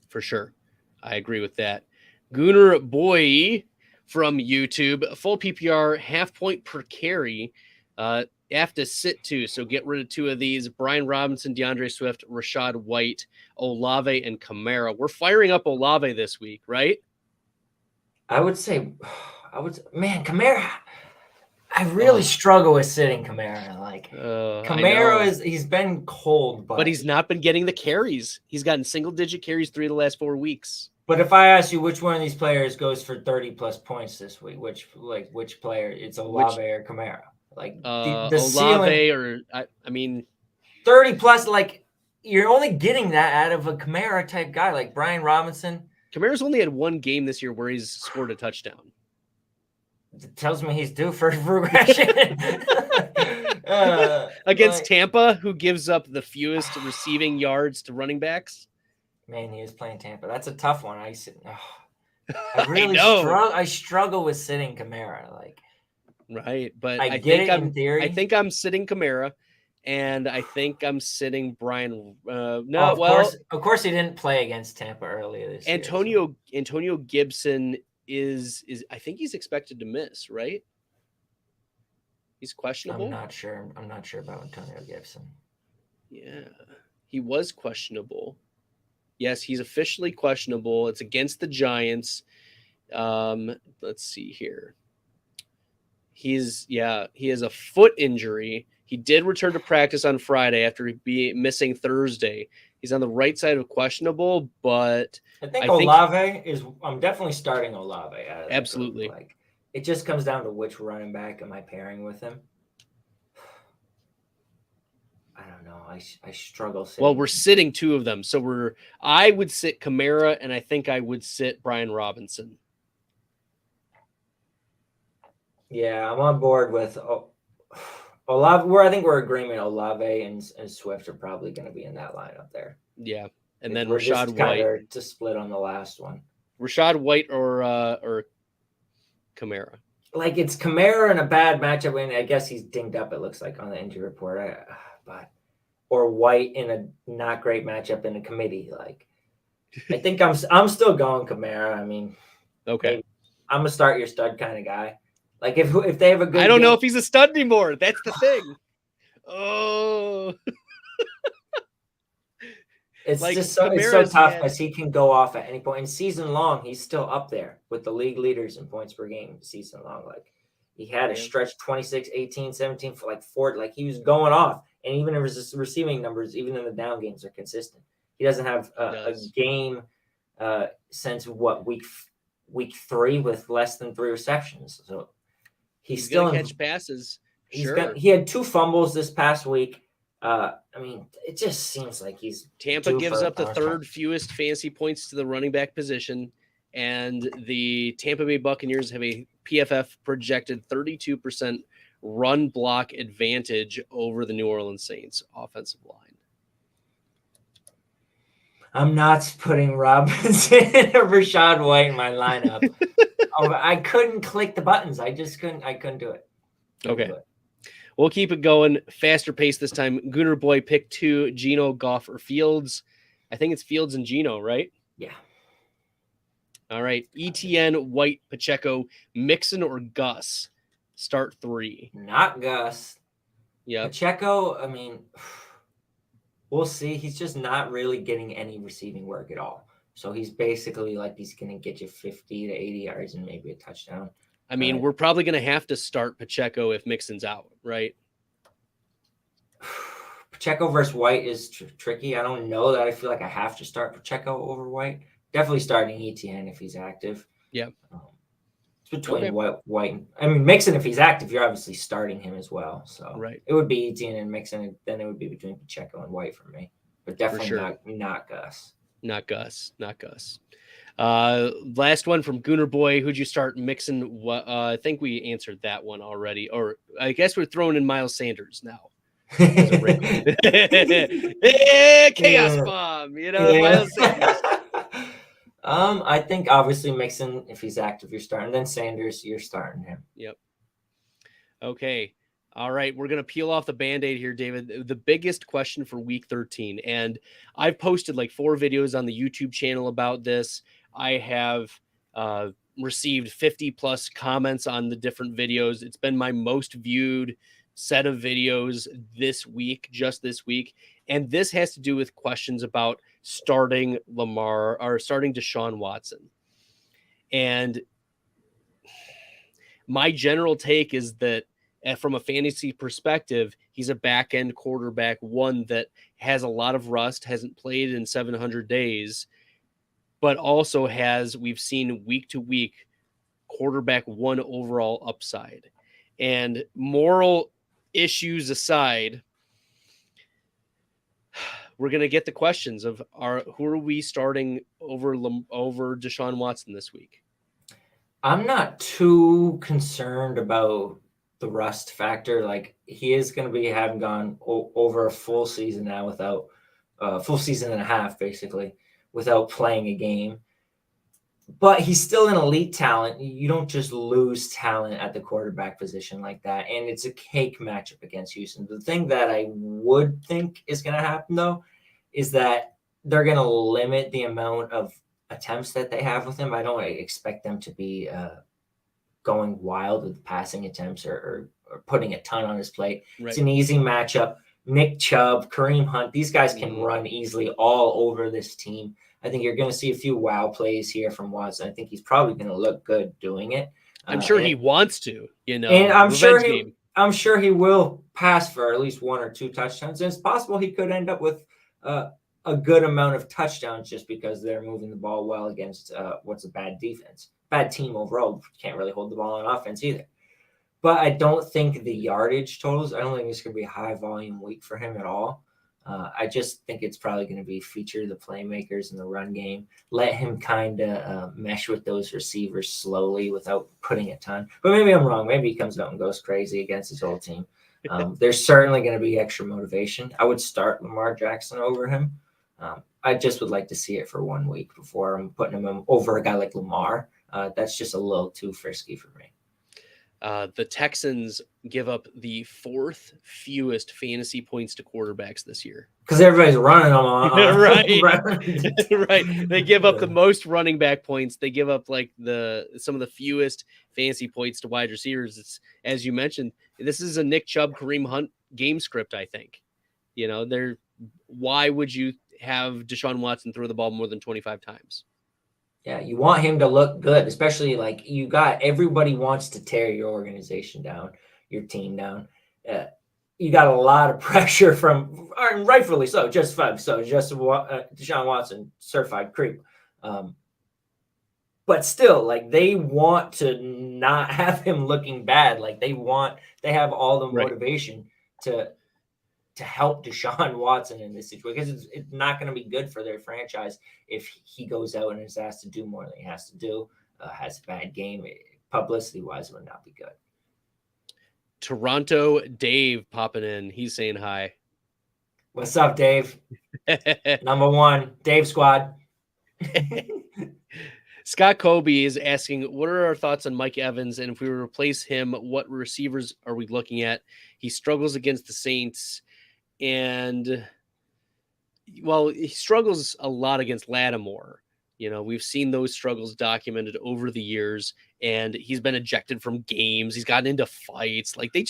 For sure. I agree with that. Gunnar Boy from YouTube, full PPR, half point per carry. You have to sit 2, so get rid of 2 of these. Brian Robinson, DeAndre Swift, Rachaad White, Olave, and Kamara. We're firing up Olave this week, right? Man, Kamara. I really struggle with sitting Kamara. Like, Kamara he's been cold, but he's not been getting the carries. He's gotten single-digit carries 3 of the last 4 weeks. But if I ask you which one of these players goes for 30+ points this week, which player? It's Olave or Kamara? Like the Olave ceiling, or I mean 30+. Like, you're only getting that out of a Kamara type guy like Brian Robinson. Kamara's only had 1 game this year where he's scored a touchdown. It tells me he's due for regression. Against Tampa, who gives up the fewest receiving yards to running backs. Man, he is playing Tampa. That's a tough one. I really struggle with sitting Kamara. Like, right, but I think I'm sitting Kamara, and I think I'm sitting Brian. Of course, he didn't play against Tampa earlier this year. Antonio Gibson is I think he's expected to miss, right? He's questionable. I'm not sure about Antonio Gibson. Yeah, he was questionable. Yes, he's officially questionable. It's against the Giants. Let's see here. He has a foot injury. He did return to practice on Friday after missing Thursday. He's on the right side of questionable, but I think Olave is. I'm definitely starting Olave out of absolutely. Like, it just comes down to which running back am I pairing with him. I don't know. I struggle. Well, we're sitting two of them, so I would sit Kamara, and I think I would sit Brian Robinson. Yeah, I'm on board with Olave. I think we're agreeing Olave and Swift are probably going to be in that lineup there. Yeah, and then we're Rachaad just White to split on the last one. Rachaad White or Kamara. Like, it's Kamara in a bad matchup, and I guess he's dinged up. It looks like on the injury report, or White in a not great matchup in a committee. Like, I think I'm still going Kamara. I mean, okay, I'm a start your stud kind of guy. Like, if they have a good, I don't know if he's a stud anymore. That's the thing. Oh, it's like, just so tough because he can go off at any point. In season long, he's still up there with the league leaders in points per game season long. Like, he had a stretch 26, 18, 17 for like 4. Like, he was going off, and even his receiving numbers, even in the down games, are consistent. He doesn't have a game since week 3 with less than 3 receptions. So he's still gonna catch passes. He had 2 fumbles this past week. I mean, it just seems like Tampa gives up the third fewest fantasy points to the running back position, and the Tampa Bay Buccaneers have a PFF projected 32% run block advantage over the New Orleans Saints offensive line. I'm not putting Robinson or Rachaad White in my lineup. I couldn't click the buttons. I couldn't do it. Okay. We'll keep it going. Faster pace this time. Gooner Boy pick 2, Geno, Goff, or Fields. I think it's Fields and Geno, right? Yeah. All right. ETN, White, Pacheco, Mixon, or Gus. Start 3. Not Gus. Yeah. Pacheco, I mean, we'll see. He's just not really getting any receiving work at all. So he's basically like he's going to get you 50 to 80 yards and maybe a touchdown. I mean, we're probably going to have to start Pacheco if Mixon's out, right? Pacheco versus White is tricky. I don't know that I feel like I have to start Pacheco over White. Definitely starting ETN if he's active. Yeah. It's between White. I mean, Mixon, if he's active, you're obviously starting him as well. So it would be ETN and Mixon, and then it would be between Pacheco and White for me. But definitely not Gus. Not Gus. Last one from Gooner Boy. Who'd you start? Mixon? I think we answered that one already. Or I guess we're throwing in Miles Sanders now. Chaos bomb, Miles Sanders. I think obviously Mixon, if he's active, you're starting. Then Sanders, you're starting him. Yep. Okay. All right. We're going to peel off the Band-Aid here, David. The biggest question for week 13. And I've posted like 4 videos on the YouTube channel about this. I have received 50 plus comments on the different videos. It's been my most viewed set of videos just this week. And this has to do with questions about starting Lamar or starting Deshaun Watson. And my general take is that from a fantasy perspective, he's a back-end quarterback, one that has a lot of rust, hasn't played in 700 days, but also we've seen week to week quarterback 1 overall upside. And moral issues aside, we're going to get the questions of who are we starting over Deshaun Watson this week? I'm not too concerned about the rust factor. Like, he is going to be having gone over a full season now without full season and a half, basically, without playing a game. But he's still an elite talent. You don't just lose talent at the quarterback position like that. And it's a cake matchup against Houston. The thing that I would think is going to happen, though, is that they're going to limit the amount of attempts that they have with him. I don't expect them to be going wild with passing attempts or putting a ton on his plate. Right. It's an easy matchup. Nick Chubb, Kareem Hunt, these guys can run easily all over this team. I think you're going to see a few wow plays here from Watson. I think he's probably going to look good doing it. I'm sure he wants to, And I'm sure he will pass for at least 1 or 2 touchdowns. And it's possible he could end up with a good amount of touchdowns just because they're moving the ball well against what's a bad defense. Bad team overall. Can't really hold the ball on offense either. But I don't think the yardage totals, I don't think it's going to be a high volume week for him at all. I just think it's probably going to be feature the playmakers in the run game. Let him kind of mesh with those receivers slowly without putting a ton. But maybe I'm wrong. Maybe he comes out and goes crazy against his whole team. There's certainly going to be extra motivation. I would start Lamar Jackson over him. I just would like to see it for 1 week before I'm putting him over a guy like Lamar. That's just a little too frisky for me. The Texans give up the 4th fewest fantasy points to quarterbacks this year. Because everybody's running them on. Right. Right. They give up the most running back points. They give up like some of the fewest fantasy points to wide receivers. It's, as you mentioned, this is a Nick Chubb, Kareem Hunt game script, I think. Why would you have Deshaun Watson throw the ball more than 25 times? Yeah, you want him to look good, especially like everybody wants to tear your organization down, your team down. You got a lot of pressure from, and rightfully so, Deshaun Watson, certified creep. But still, like they want to not have him looking bad. Like they have all the motivation to help Deshaun Watson in this situation, because it's not going to be good for their franchise if he goes out and is asked to do more than he has to do, has a bad game. Publicity-wise, would not be good. Toronto Dave popping in. He's saying hi. What's up, Dave? Number 1, Dave Squad. Scott Kobe is asking, what are our thoughts on Mike Evans? And if we replace him, what receivers are we looking at? He struggles against the Saints. And, well, he struggles a lot against Lattimore. We've seen those struggles documented over the years, and he's been ejected from games. He's gotten into fights. Like they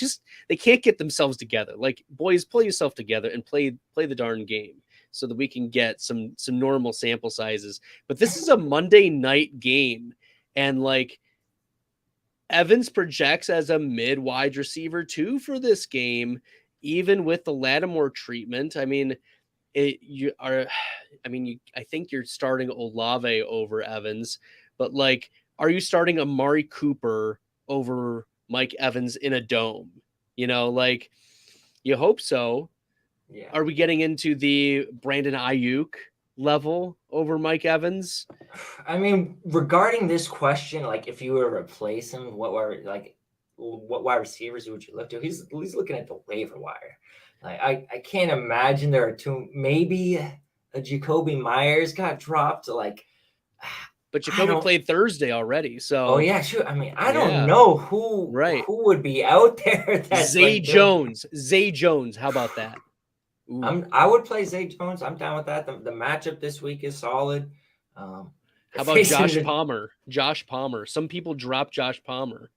can't get themselves together. Like, boys, pull yourself together and play the darn game so that we can get some normal sample sizes. But this is a Monday night game, and like Evans projects as a mid wide receiver too for this game. Even with the Lattimore treatment, I think you're starting Olave over Evans, but like, are you starting Amari Cooper over Mike Evans in a dome? Like you hope so. Yeah. Are we getting into the Brandon Ayuk level over Mike Evans? I mean, regarding this question, like if you were to replace him, what wide receivers would you look to? He's looking at the waiver wire. Like I can't imagine there are two. Maybe a Jacoby Myers got dropped. But Jacoby played Thursday already. So yeah, sure. I mean, I don't know who would be out there. Zay Jones. Zay Jones. How about that? I would play Zay Jones. I'm down with that. The matchup this week is solid. How about Josh Palmer? Josh Palmer. Some people drop Josh Palmer.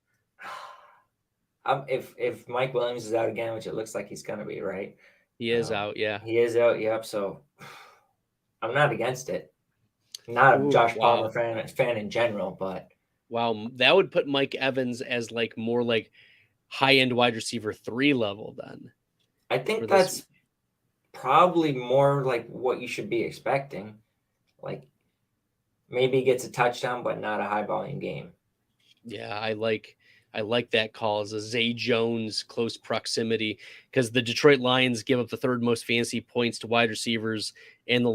If Mike Williams is out again, which it looks like he's going to be, right? He is out, yeah. He is out, yep. So I'm not against it. Not a Josh Palmer fan in general, but. Wow, that would put Mike Evans as more high-end wide receiver 3 level then. I think that's probably more like what you should be expecting. Like maybe he gets a touchdown, but not a high-volume game. Yeah, I like that call as a Zay Jones close proximity, because the Detroit Lions give up the 3rd most fantasy points to wide receivers, and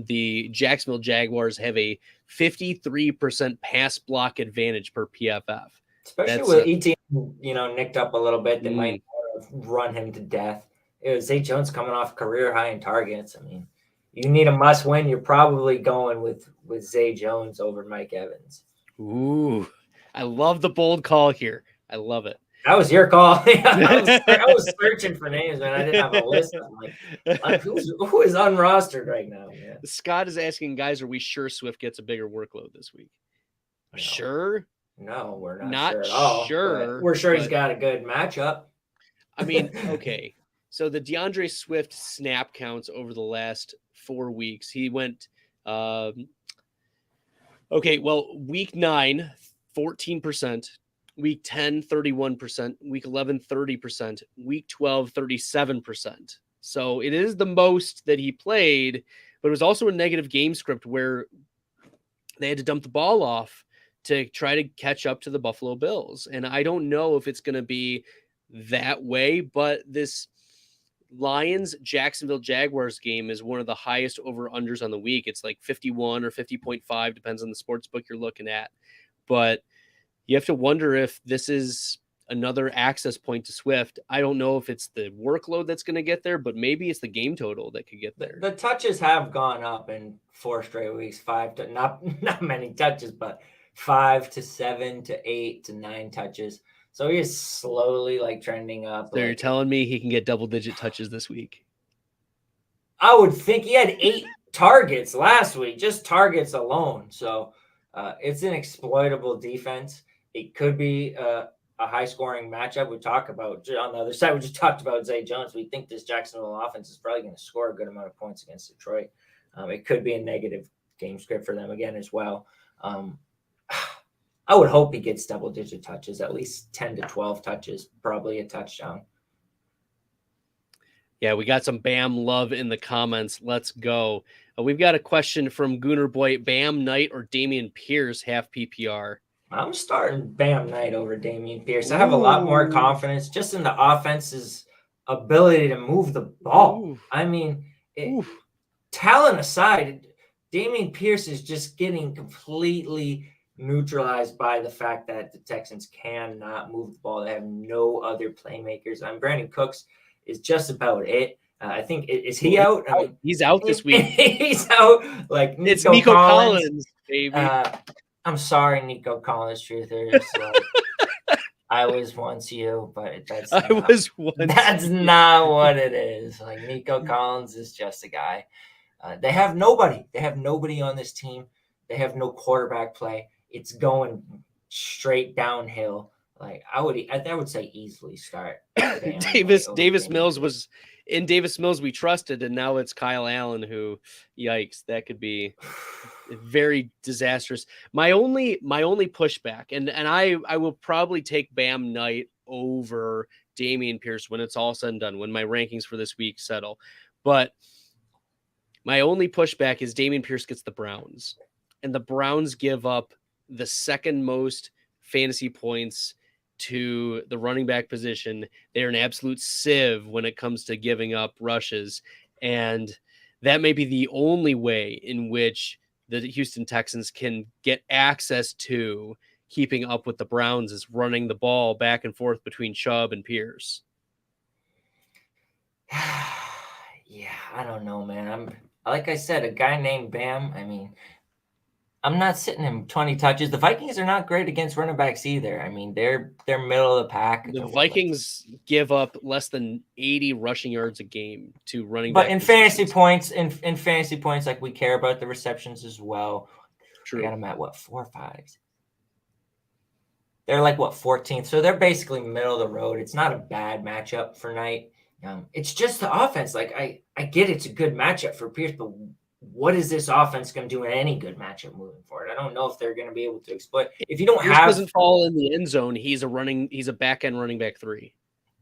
the Jacksonville Jaguars have a 53% pass block advantage per PFF. Especially with ETN, nicked up a little bit, they might run him to death. It was Zay Jones coming off career high in targets. I mean, you need a must win. You're probably going with Zay Jones over Mike Evans. Ooh. I love the bold call here. I love it. That was your call. I was searching for names, man. I didn't have a list. I'm like, who is unrostered right now? Man? Scott is asking, guys, are we sure Swift gets a bigger workload this week? No. Sure? No, we're not sure at all. We're sure he's got a good matchup. I mean, okay. So the DeAndre Swift snap counts over the last 4 weeks. He went, week 9, 14%, Week 10, 31%. Week 11, 30%. Week 12, 37%. So it is the most that he played, but it was also a negative game script where they had to dump the ball off to try to catch up to the Buffalo Bills. And I don't know if it's going to be that way, but this Lions Jacksonville Jaguars game is one of the highest over unders on the week. It's like 51 or 50.5, depends on the sports book you're looking at. But you have to wonder if this is another access point to Swift. I don't know if it's the workload that's going to get there, but maybe it's the game total that could get there. The touches have gone up in 4 straight weeks, not many touches, but 5 to 7 to 8 to 9 touches. So he is slowly like trending up. So you're telling me he can get double-digit touches this week? I would think he had 8 targets last week, just targets alone. So it's an exploitable defense. It could be a high-scoring matchup. We talk about on the other side. We just talked about Zay Jones. We think this Jacksonville offense is probably going to score a good amount of points against Detroit. It could be a negative game script for them again as well. I would hope he gets double-digit touches, at least 10 to 12 touches, probably a touchdown. Yeah, we got some Bam love in the comments. Let's go. We've got a question from Gooner Boy. Bam Knight or Dameon Pierce, half PPR? I'm starting Bam Knight over Dameon Pierce. I have a lot more confidence just in the offense's ability to move the ball. Ooh. I mean, talent aside, Dameon Pierce is just getting completely neutralized by the fact that the Texans cannot move the ball. They have no other playmakers. Brandon Cooks is just about it. I think is he out? I mean, he's out this week. He's out. Like it's Nico Collins, baby. I'm sorry, Nico Collins, truthers. Like, I was once you, but that's not what it is. Like Nico Collins is just a guy. They have nobody. They have nobody on this team. They have no quarterback play. It's going straight downhill. Like I would say easily start. Davis Mills was in Davis Mills we trusted, and now it's Kyle Allen who, yikes, that could be very disastrous. My only pushback, and I will probably take Bam Knight over Dameon Pierce when it's all said and done, when my rankings for this week settle. But my only pushback is Dameon Pierce gets the Browns, and the Browns give up the second most fantasy points to the running back position. They're an absolute sieve when it comes to giving up rushes. And that may be the only way in which the Houston Texans can get access to keeping up with the Browns, is running the ball back and forth between Chubb and Pierce. Yeah, I don't know, man. Like I said, a guy named Bam. I mean, I'm not sitting him 20 touches. The Vikings are not great against running backs either. I mean, they're middle of the pack. The Vikings give up less than 80 rushing yards a game to running back. But in fantasy points, in fantasy points, like we care about the receptions as well. True. We got them at what, 4 or 5? They're like what, 14th. So they're basically middle of the road. It's not a bad matchup for Knight. It's just the offense. Like I get it's a good matchup for Pierce, but what is this offense going to do in any good matchup moving forward? I don't know if they're going to be able to exploit. If you don't doesn't fall in the end zone, he's a back end running back 3.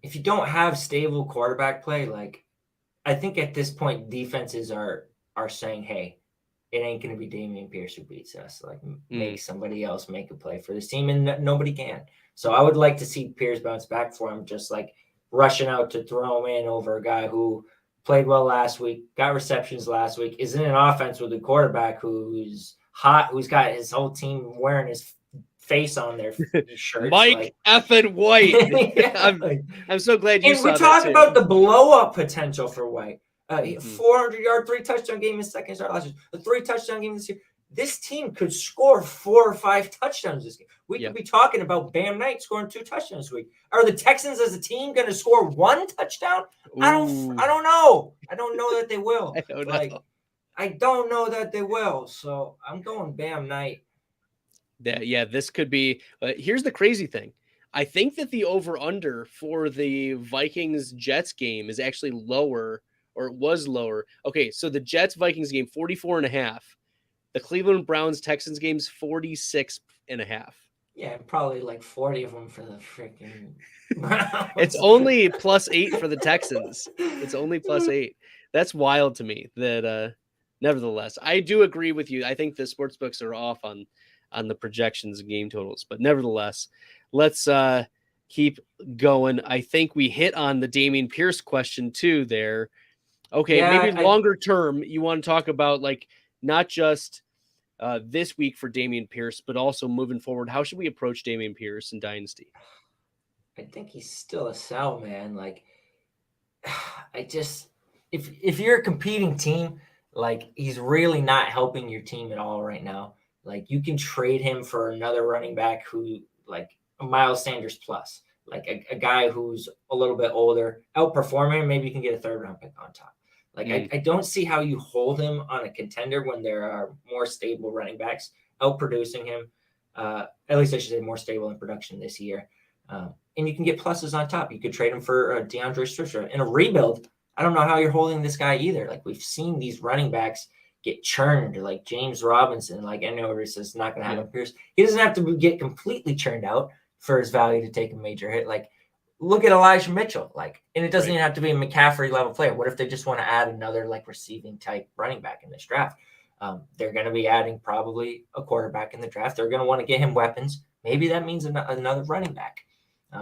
If you don't have stable quarterback play, like I think at this point defenses are saying, hey, it ain't going to be Dameon Pierce who beats us. Like make somebody else make a play for this team, and nobody can. So I would like to see Pierce bounce back for him, just like rushing out to throw him in over a guy who played well last week, got receptions last week, is in an offense with a quarterback who's hot, who's got his whole team wearing his face on their shirts. Mike effing White. Yeah, I'm so glad you saw that. And we talk about the blow-up potential for White. 400-yard, 3-touchdown game his second start last year. A 3-touchdown game this year. This team could score 4 or 5 touchdowns this game. We could be talking about Bam Knight scoring 2 touchdowns this week. Are the Texans as a team going to score 1 touchdown? Ooh. I don't know. I don't know that they will. I don't know that they will. So I'm going Bam Knight. Yeah, this could be. Here's the crazy thing. I think that the over-under for the Vikings-Jets game is actually lower, or it was lower. Okay, so the Jets-Vikings game, 44.5. The Cleveland Browns-Texans game's 46.5. Yeah, probably like 40 of them for the freaking It's Browns. only +8 for the Texans. It's only +8. That's wild to me. That nevertheless, I do agree with you. I think the sports books are off on the projections and game totals, but nevertheless, let's keep going. I think we hit on the Dameon Pierce question too there. Okay, Yeah, maybe longer term, you want to talk about like not just this week for Dameon Pierce, but also moving forward. How should we approach Dameon Pierce in Dynasty? I think he's still a sell, man. Like, I just if you're a competing team, like he's really not helping your team at all right now. Like you can trade him for another running back who like a Miles Sanders plus, like a guy who's a little bit older, outperform him. Maybe you can get a third round pick on top. Like I don't see how you hold him on a contender when there are more stable running backs outproducing him. At least I should say more stable in production this year. And you can get pluses on top. You could trade him for DeAndre Swift in a rebuild. I don't know how you're holding this guy either. Like we've seen these running backs get churned, like James Robinson. Like I know this is not going to happen. Pierce. He doesn't have to get completely churned out for his value to take a major hit. Like look at Elijah Mitchell. Like, and it doesn't even have to be a McCaffrey level player. What if they just want to add another like receiving type running back in this draft? They're going to be adding probably a quarterback in the draft. They're going to want to get him weapons. Maybe that means another running back.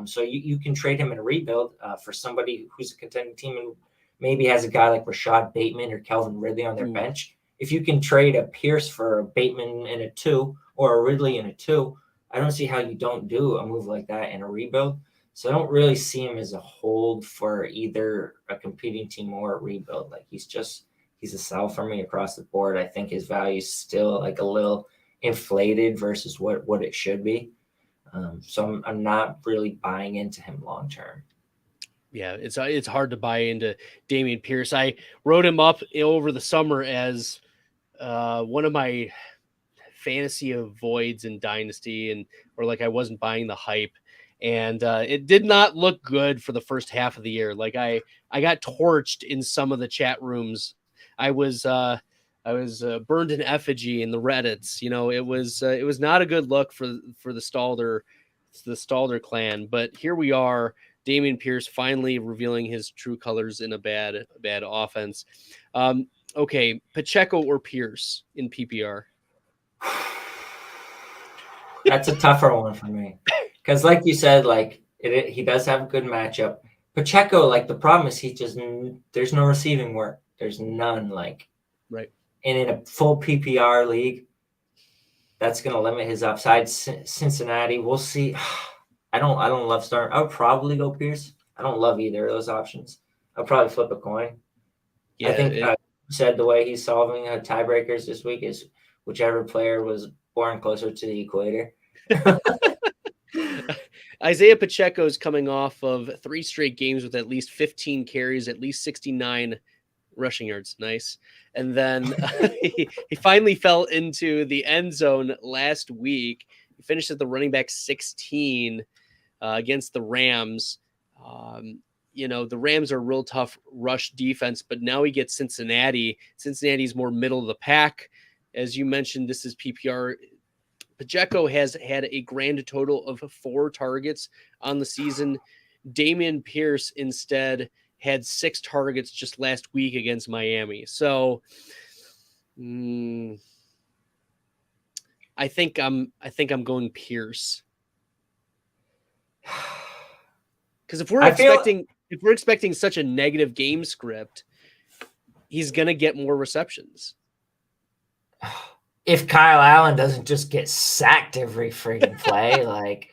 So you can trade him in a rebuild for somebody who's a contending team and maybe has a guy like Rashad Bateman or Calvin Ridley on their bench. If you can trade a Pierce for a Bateman in a 2 or a Ridley in a 2, I don't see how you don't do a move like that in a rebuild. So I don't really see him as a hold for either a competing team or a rebuild. Like he's a sell for me across the board. I think his value is still like a little inflated versus what it should be. So I'm not really buying into him long term. Yeah, it's hard to buy into Dameon Pierce. I wrote him up over the summer as one of my fantasy avoids in Dynasty, or like I wasn't buying the hype, and it did not look good for the first half of the year. Like I got torched in some of the chat rooms. I was burned in effigy in the Reddits. You know, it was not a good look for the Stalder clan. But here we are, Dameon Pierce finally revealing his true colors in a bad offense. Okay, Pacheco or Pierce in PPR? That's a tougher one for me because, like you said, like he does have a good matchup. Pacheco, like the problem is there's no receiving work. There's none. Like right. And in a full PPR league, that's going to limit his upside. Cincinnati, we'll see. I don't love starting. I would probably go Pierce. I don't love either of those options. I'll probably flip a coin. Yeah, I think said the way he's solving tiebreakers this week is whichever player was born closer to the equator. Isaiah Pacheco is coming off of 3 straight games with at least 15 carries, at least 69 rushing yards. Nice. And then he finally fell into the end zone last week. He finished at the running back 16 against the Rams. The Rams are a real tough rush defense, but now he gets Cincinnati. Cincinnati's more middle of the pack. As you mentioned, this is PPR. Pacheco has had a grand total of 4 targets on the season. Dameon Pierce instead had 6 targets just last week against Miami. So I think I'm going Pierce. Because if we're expecting such a negative game script, he's gonna get more receptions. If Kyle Allen doesn't just get sacked every freaking play, like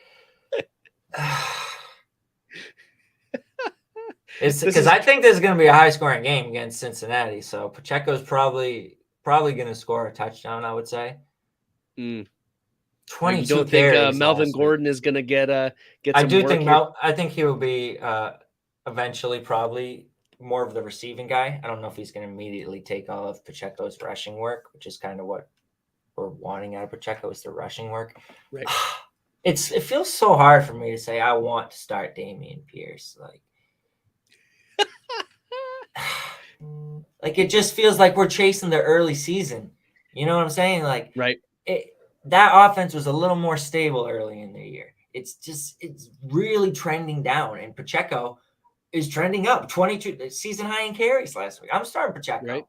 it's because I think there's going to be a high scoring game against Cincinnati. So Pacheco's probably going to score a touchdown, I would say. 22 you don't think Melvin Gordon is going to get I some do work think here? I think he will be eventually probably more of the receiving guy. I don't know if he's going to immediately take all of Pacheco's rushing work, which is kind of what we're wanting out of Pacheco, is the rushing work. Right. It feels so hard for me to say I want to start Dameon Pierce. Like it just feels like we're chasing the early season. You know what I'm saying? Like right. that offense was a little more stable early in the year. It's really trending down, and Pacheco is trending up. 22 season high in carries last week. I'm starting Pacheco. Right.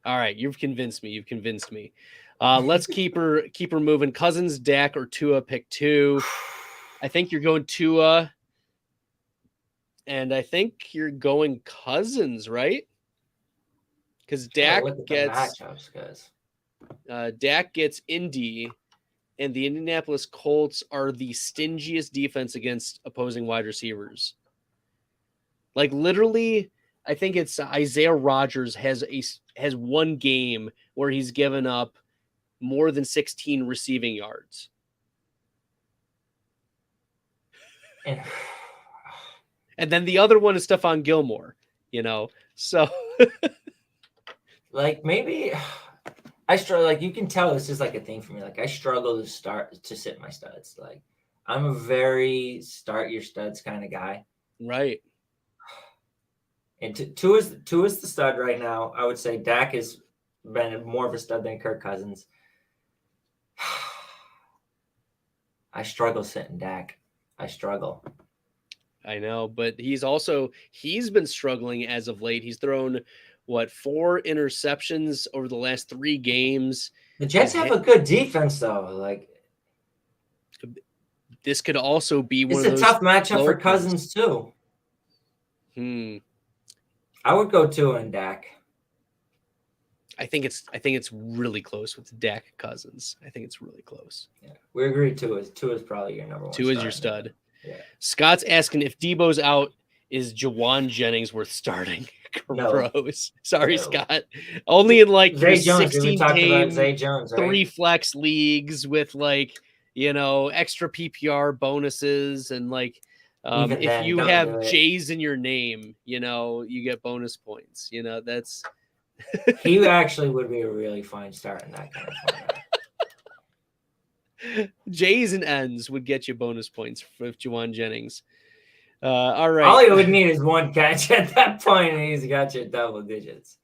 All right. You've convinced me. Let's keep her moving. Cousins, Dak, or Tua, pick 2. I think you're going Tua, and I think you're going Cousins, right? Because Dak gets Indy, and the Indianapolis Colts are the stingiest defense against opposing wide receivers. Like literally, I think it's Isaiah Rodgers has one game where he's given up more than 16 receiving yards. And then the other one is Stephon Gilmore, so like maybe I struggle. Like you can tell this is like a thing for me. Like I struggle to sit my studs. Like I'm a very start your studs kind of guy. Right. And Tua is the stud right now. I would say Dak has been more of a stud than Kirk Cousins. I struggle sitting Dak. I struggle. I know, but he's been struggling as of late. He's thrown 4 interceptions over the last 3 games. The Jets have a good defense though. Like this could also be one of those. It's a tough matchup for Cousins too. I would go Tua and Dak. I think it's really close with Dak Cousins. I think it's really close. Yeah, we agree. Tua is probably your number 1. Tua is your stud. Yeah. Scott's asking if Debo's out, is Jawan Jennings worth starting? No. Gross. Sorry, no. Scott. Only in like 16 game, Zay Jones, right? 3 flex leagues with extra PPR bonuses and if you have J's in your name, you get bonus points. That's he actually would be a really fine start in that kind of format. J's and N's would get you bonus points with Jawan Jennings. All right. All he would need is 1 catch at that point, and he's got you double digits.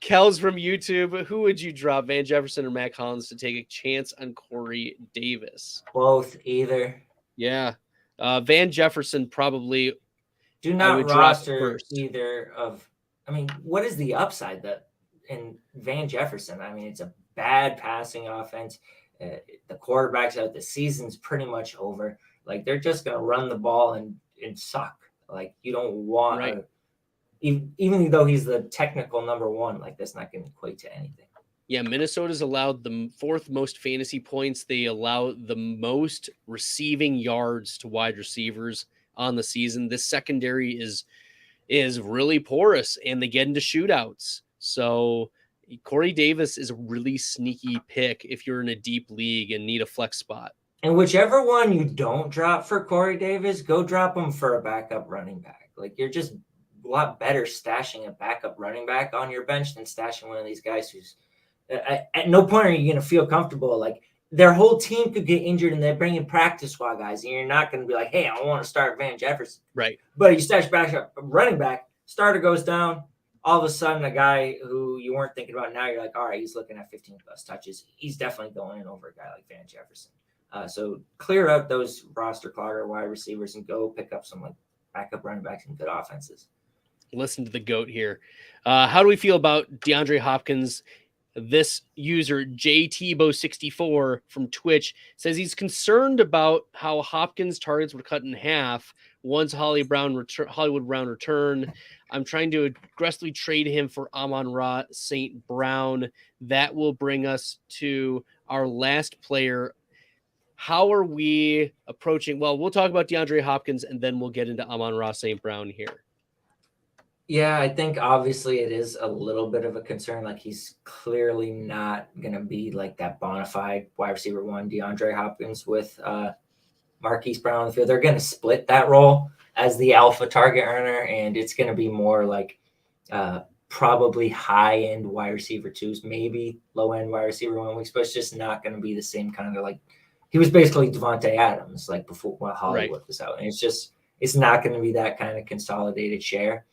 Kel's from YouTube. Who would you drop, Van Jefferson or Mac Hollins, to take a chance on Corey Davis? Both, either. Yeah. Van Jefferson probably. Do not roster either of. I mean, what is the upside that in Van Jefferson? I mean, it's a bad passing offense. The quarterbacks out, the season's pretty much over. Like they're just going to run the ball and suck. Like you don't want, right. Even though he's the technical number 1, like that's not going to equate to anything. Yeah, Minnesota's allowed the 4th most fantasy points. They allow the most receiving yards to wide receivers on the season. This secondary is really porous, and they get into shootouts. So Corey Davis is a really sneaky pick if you're in a deep league and need a flex spot. And whichever one you don't drop for Corey Davis, go drop him for a backup running back. Like you're just a lot better stashing a backup running back on your bench than stashing one of these guys who's at no point are you going to feel comfortable. Like their whole team could get injured and they bring in practice squad guys, and you're not going to be like, hey, I want to start Van Jefferson. Right. But you stash backup running back, starter goes down. All of a sudden, a guy who you weren't thinking about, now you're like, all right, he's looking at 15 plus touches. He's definitely going in over a guy like Van Jefferson. So clear out those roster clogger wide receivers and go pick up some backup running backs and good offenses. Listen to the GOAT here. How do we feel about DeAndre Hopkins? This user, JTbo64 from Twitch, says he's concerned about how Hopkins' targets were cut in half once Hollywood Brown returned. I'm trying to aggressively trade him for Amon-Ra St. Brown. That will bring us to our last player. How are we approaching? Well, we'll talk about DeAndre Hopkins, and then we'll get into Amon-Ra St. Brown here. Yeah, I think obviously it is a little bit of a concern. Like he's clearly not going to be like that bona fide wide receiver 1 DeAndre Hopkins with Marquise Brown on the field. They're going to split that role as the alpha target earner, and it's going to be more like probably high-end wide receiver 2s, maybe low-end wide receiver 1 weeks, but it's just not going to be the same kind of like he was basically Devontae Adams like before when Hollywood was out. And it's not going to be that kind of consolidated share.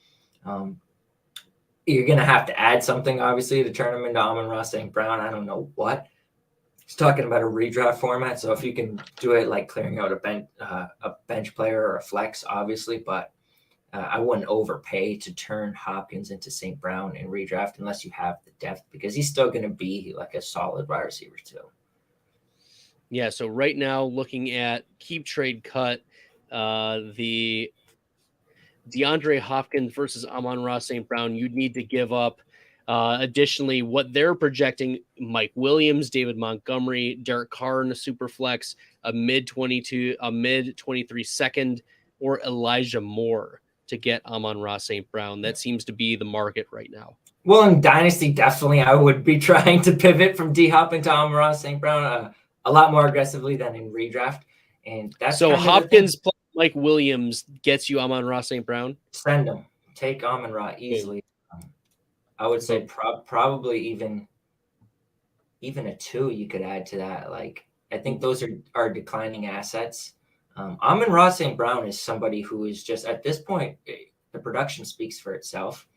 You're going to have to add something, obviously, to turn him into Amon-Ra St. Brown. I don't know what, He's talking about a redraft format. So if you can do it like clearing out a bench player or a flex, obviously, but I wouldn't overpay to turn Hopkins into St. Brown in redraft unless you have the depth, because he's still going to be like a solid wide receiver too. Yeah. So right now, looking at keep trade cut, the DeAndre Hopkins versus Amon-Ra St. Brown, you'd need to give up. Additionally, what they're projecting: Mike Williams, David Montgomery, Derek Carr in a super flex, a mid 23 second, or Elijah Moore to get Amon-Ra St. Brown. That seems to be the market right now. Well, in Dynasty, definitely I would be trying to pivot from D-Hop into Amon-Ra St. Brown a lot more aggressively than in redraft. And that's so Hopkins plus Mike Williams gets you Amon-Ra St. Brown? Send him. Take Amon-Ra easily. I would say probably even a 2 you could add to that. Like, I think those are declining assets. Amon-Ra St. Brown is somebody who is just, at this point, the production speaks for itself.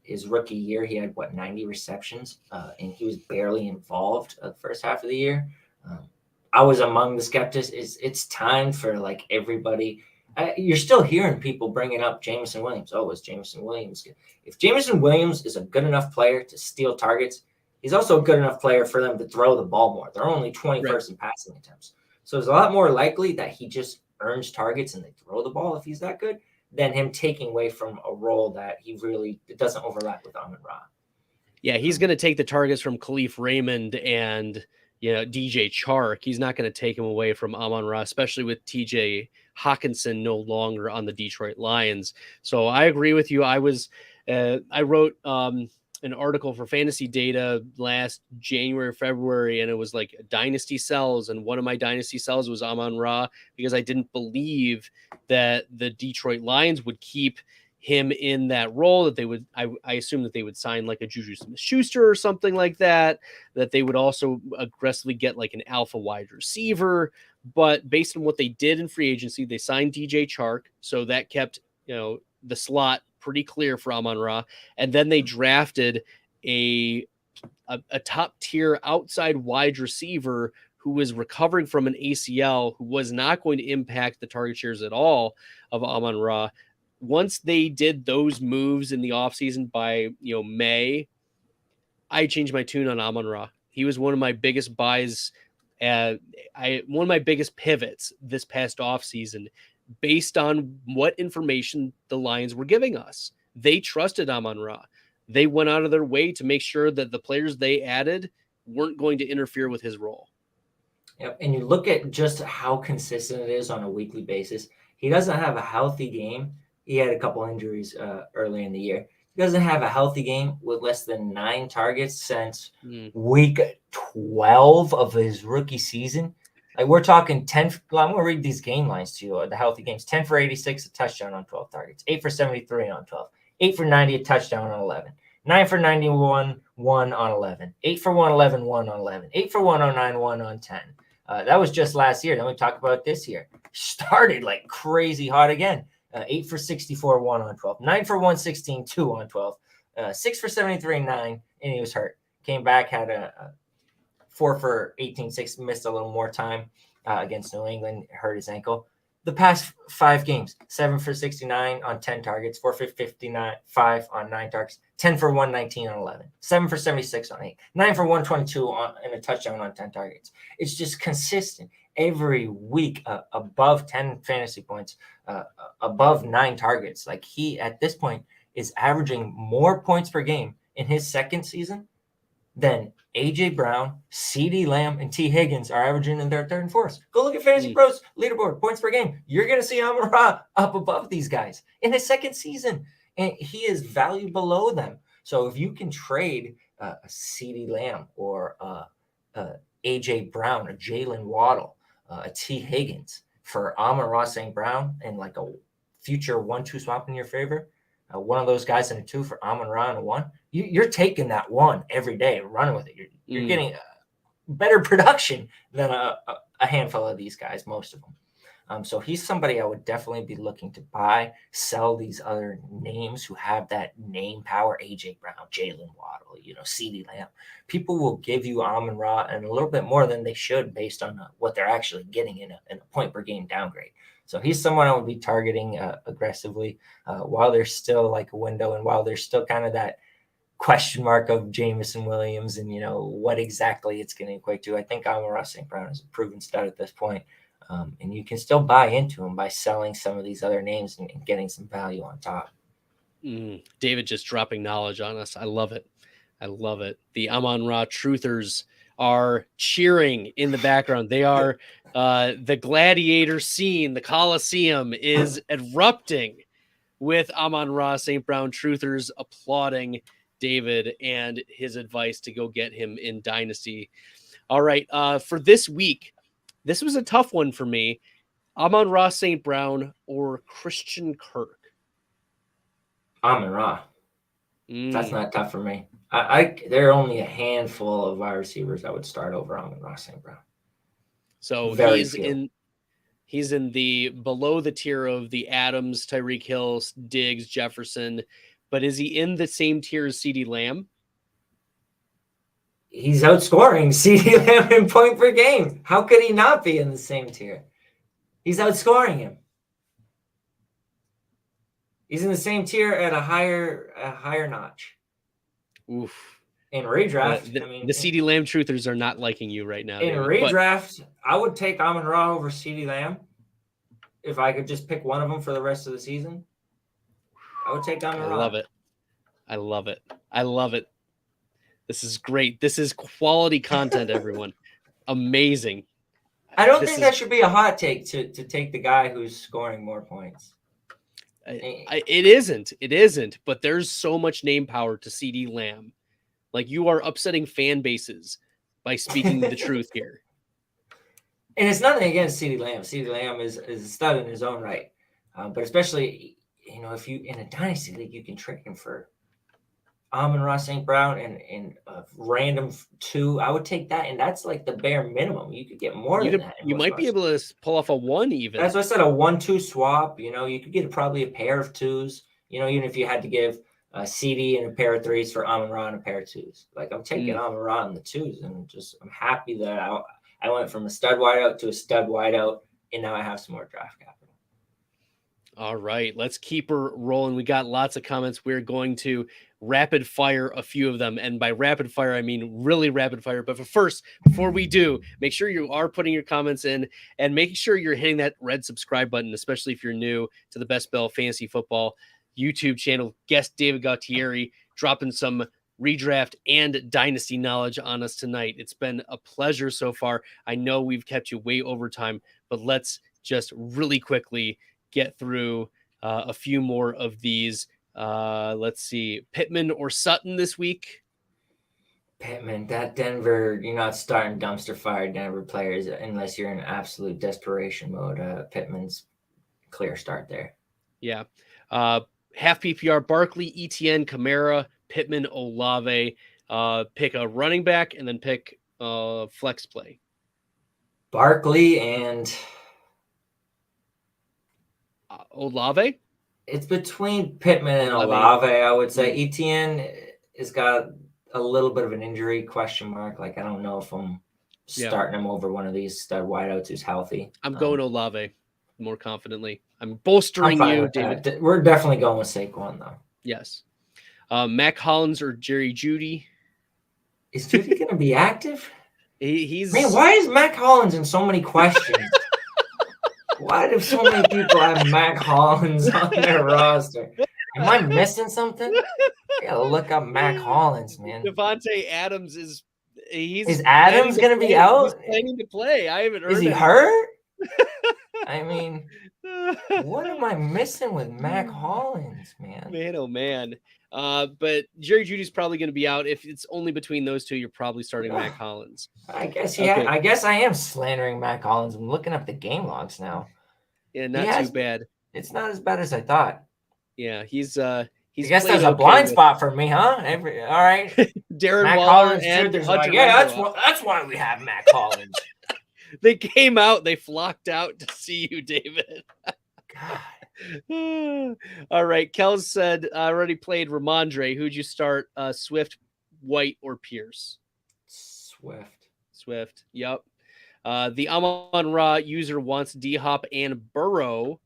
His rookie year, he had 90 receptions, and he was barely involved the first half of the year. I was among the skeptics. It's time for like everybody. You're still hearing people bringing up Jameson Williams. Oh, is Jameson Williams good? If Jameson Williams is a good enough player to steal targets, he's also a good enough player for them to throw the ball more. They're only 21st in passing attempts. So it's a lot more likely that he just earns targets and they throw the ball if he's that good than him taking away from a role that it doesn't overlap with Amon-Ra. Yeah, he's going to take the targets from Khalif Raymond and DJ Chark. He's not going to take him away from Amon-Ra, especially with TJ Hawkinson no longer on the Detroit Lions. So I agree with you. I wrote an article for Fantasy Data last January, February, and it was like dynasty sells. And one of my dynasty sells was Amon-Ra, because I didn't believe that the Detroit Lions would keep him in that role, that they would, I assume that they would sign like a Juju Smith-Schuster or something like that they would also aggressively get like an alpha wide receiver. But based on what they did in free agency, they signed DJ Chark. So that kept, the slot pretty clear for Amon-Ra. And then they drafted a top tier outside wide receiver who was recovering from an ACL, who was not going to impact the target shares at all of Amon-Ra. Once they did those moves in the offseason by May, I changed my tune on Amon-Ra. He was one of my biggest buys, one of my biggest pivots this past offseason, based on what information the Lions were giving us. They trusted Amon-Ra. They went out of their way to make sure that the players they added weren't going to interfere with his role. Yep. And you look at just how consistent it is on a weekly basis. He doesn't have a healthy game. He had a couple injuries early in the year. He doesn't have a healthy game with less than 9 targets since week 12 of his rookie season. Like, we're talking 10. Well, I'm going to read these game lines to you. The healthy games: 10 for 86, a touchdown on 12 targets; 8 for 73 on 12; 8 for 90, a touchdown on 11; 9 for 91, 1 on 11; 8 for 111, 1 on 11; 8 for 109, 1 on 10. That was just last year. Then we talk about this year. Started like crazy hot again. 8 for 64, 1 on 12; 9 for 116, 2 on 12; 6 for 73, 9, and he was hurt. Came back, had a 4 for 18, 6, missed a little more time against New England, hurt his ankle. The past 5 games: 7 for 69 on 10 targets; 4 for 59, 5 on 9 targets; 10 for 119 on 11; 7 for 76 on 8; 9 for 122 and a touchdown on 10 targets. It's just consistent every week, above 10 fantasy points, above 9 targets. Like, he at this point is averaging more points per game in his second season than AJ Brown, CeeDee Lamb, and T. Higgins are averaging in their third and fourth. Go look at Fantasy Pros leaderboard, points per game. You're going to see Amon-Ra up above these guys in his second season, and he is valued below them. So if you can trade a CeeDee Lamb or AJ Brown, a Jalen Waddle, a T. Higgins for Amon-Ra St. Brown, and like a future 1-2 swap in your favor, one of those guys in a 2 for Amon-Ra and a 1, you're taking that 1 every day and running with it. You're getting better production than a handful of these guys, most of them. So he's somebody I would definitely be looking to buy, sell these other names who have that name power. AJ Brown, Jalen Waddle, CeeDee Lamb. People will give you Amon-Ra and a little bit more than they should based on what they're actually getting in a point per game downgrade. So he's someone I would be targeting aggressively while there's still like a window, and while there's still kind of that question mark of Jameson Williams and what exactly it's going to equate to. I think Amon-Ra St. Brown is a proven stud at this point. And you can still buy into him by selling some of these other names and getting some value on top. David just dropping knowledge on us. I love it. I love it. The Amon-Ra truthers are cheering in the background. They are the gladiator scene. The Coliseum is erupting with Amon-Ra St. Brown truthers applauding David and his advice to go get him in Dynasty. All right. For this week, this was a tough one for me. Amon-Ra St. Brown or Christian Kirk? Amon-Ra. That's not tough for me. There are only a handful of wide receivers I would start over Amon-Ra St. Brown. So he's in the below the tier of the Adams, Tyreek Hill, Diggs, Jefferson, but is he in the same tier as CeeDee Lamb? He's outscoring CeeDee Lamb in point per game. How could he not be in the same tier? He's outscoring him. He's in the same tier at a higher notch. Oof. In redraft, the CeeDee Lamb truthers are not liking you right now. In redraft, I would take Amon-Ra over CeeDee Lamb if I could just pick one of them for the rest of the season. I would take Amon-Ra. I love it. I love it. I love it. This is great. This is quality content, everyone. Amazing. I don't think that should be a hot take to take the guy who's scoring more points. It isn't. But there's so much name power to CeeDee Lamb. Like, you are upsetting fan bases by speaking the truth here. And it's nothing against CeeDee Lamb. CeeDee Lamb is a stud in his own right. But especially, if you in a dynasty league, you can trade him for Amon-Ra St. Brown and a random 2. I would take that, and that's like the bare minimum. You could get more than that. You might be able to pull off a 1 even. That's what I said, a 1-2 swap. You could get probably a pair of 2s. Even if you had to give a CD and a pair of 3s for Amon-Ra and a pair of 2s. Like, I'm taking Amon-Ra and the 2s, and I'm happy that I went from a stud wideout to a stud wideout, and now I have some more draft capital. All right, let's keep her rolling. We got lots of comments. We're going to rapid fire a few of them. And by rapid fire, I mean really rapid fire. But first, before we do, make sure you are putting your comments in and making sure you're hitting that red subscribe button, especially if you're new to the Best Bell Fantasy Football YouTube channel. Guest David Gautieri dropping some redraft and dynasty knowledge on us tonight. It's been a pleasure so far. I know we've kept you way over time, but let's just really quickly get through a few more of these. Let's see, Pittman or Sutton this week? Pittman, that Denver, you're not starting dumpster fire Denver players unless you're in absolute desperation mode. Pittman's clear start there. Yeah. Half PPR, Barkley, ETN, Kamara, Pittman, Olave. Pick a running back and then pick flex play. Barkley and Olave? It's between Pittman and Olave, I would say. ETN has got a little bit of an injury question mark. Like, I don't know if I'm starting him over one of these stud wideouts who's healthy. I'm going Olave more confidently. I'm bolstering you, David. We're definitely going with Saquon, though. Yes. Mac Hollins or Jerry Jeudy? Is Jeudy going to be active? He's... Man, why is Mac Hollins in so many questions? Why do so many people have Mac Hollins on their roster? Am I missing something? I gotta look up Mac Hollins, man. Devontae Adams is Adams gonna be out? He's planning to play. I haven't heard. Is he hurt? I mean, what am I missing with Mac Hollins, man? Man, oh man. But Jerry Jeudy's probably going to be out. If it's only between those two, you're probably starting Mac Hollins. I guess I guess I am slandering Mac Hollins. I'm looking up the game logs now. Yeah, not too bad. It's not as bad as I thought. Yeah, he's. I guess there's a blind spot for me, huh? All right. Darren Mac Waller Hollins and too. Hunter. Like, that's why we have Mac Hollins. They came out. They flocked out to see you, David. God. All right. Kels said, I already played Ramondre. Who'd you start? Swift, White, or Pierce? Swift. Yep. The Amon-Ra user wants D-Hop and Burrow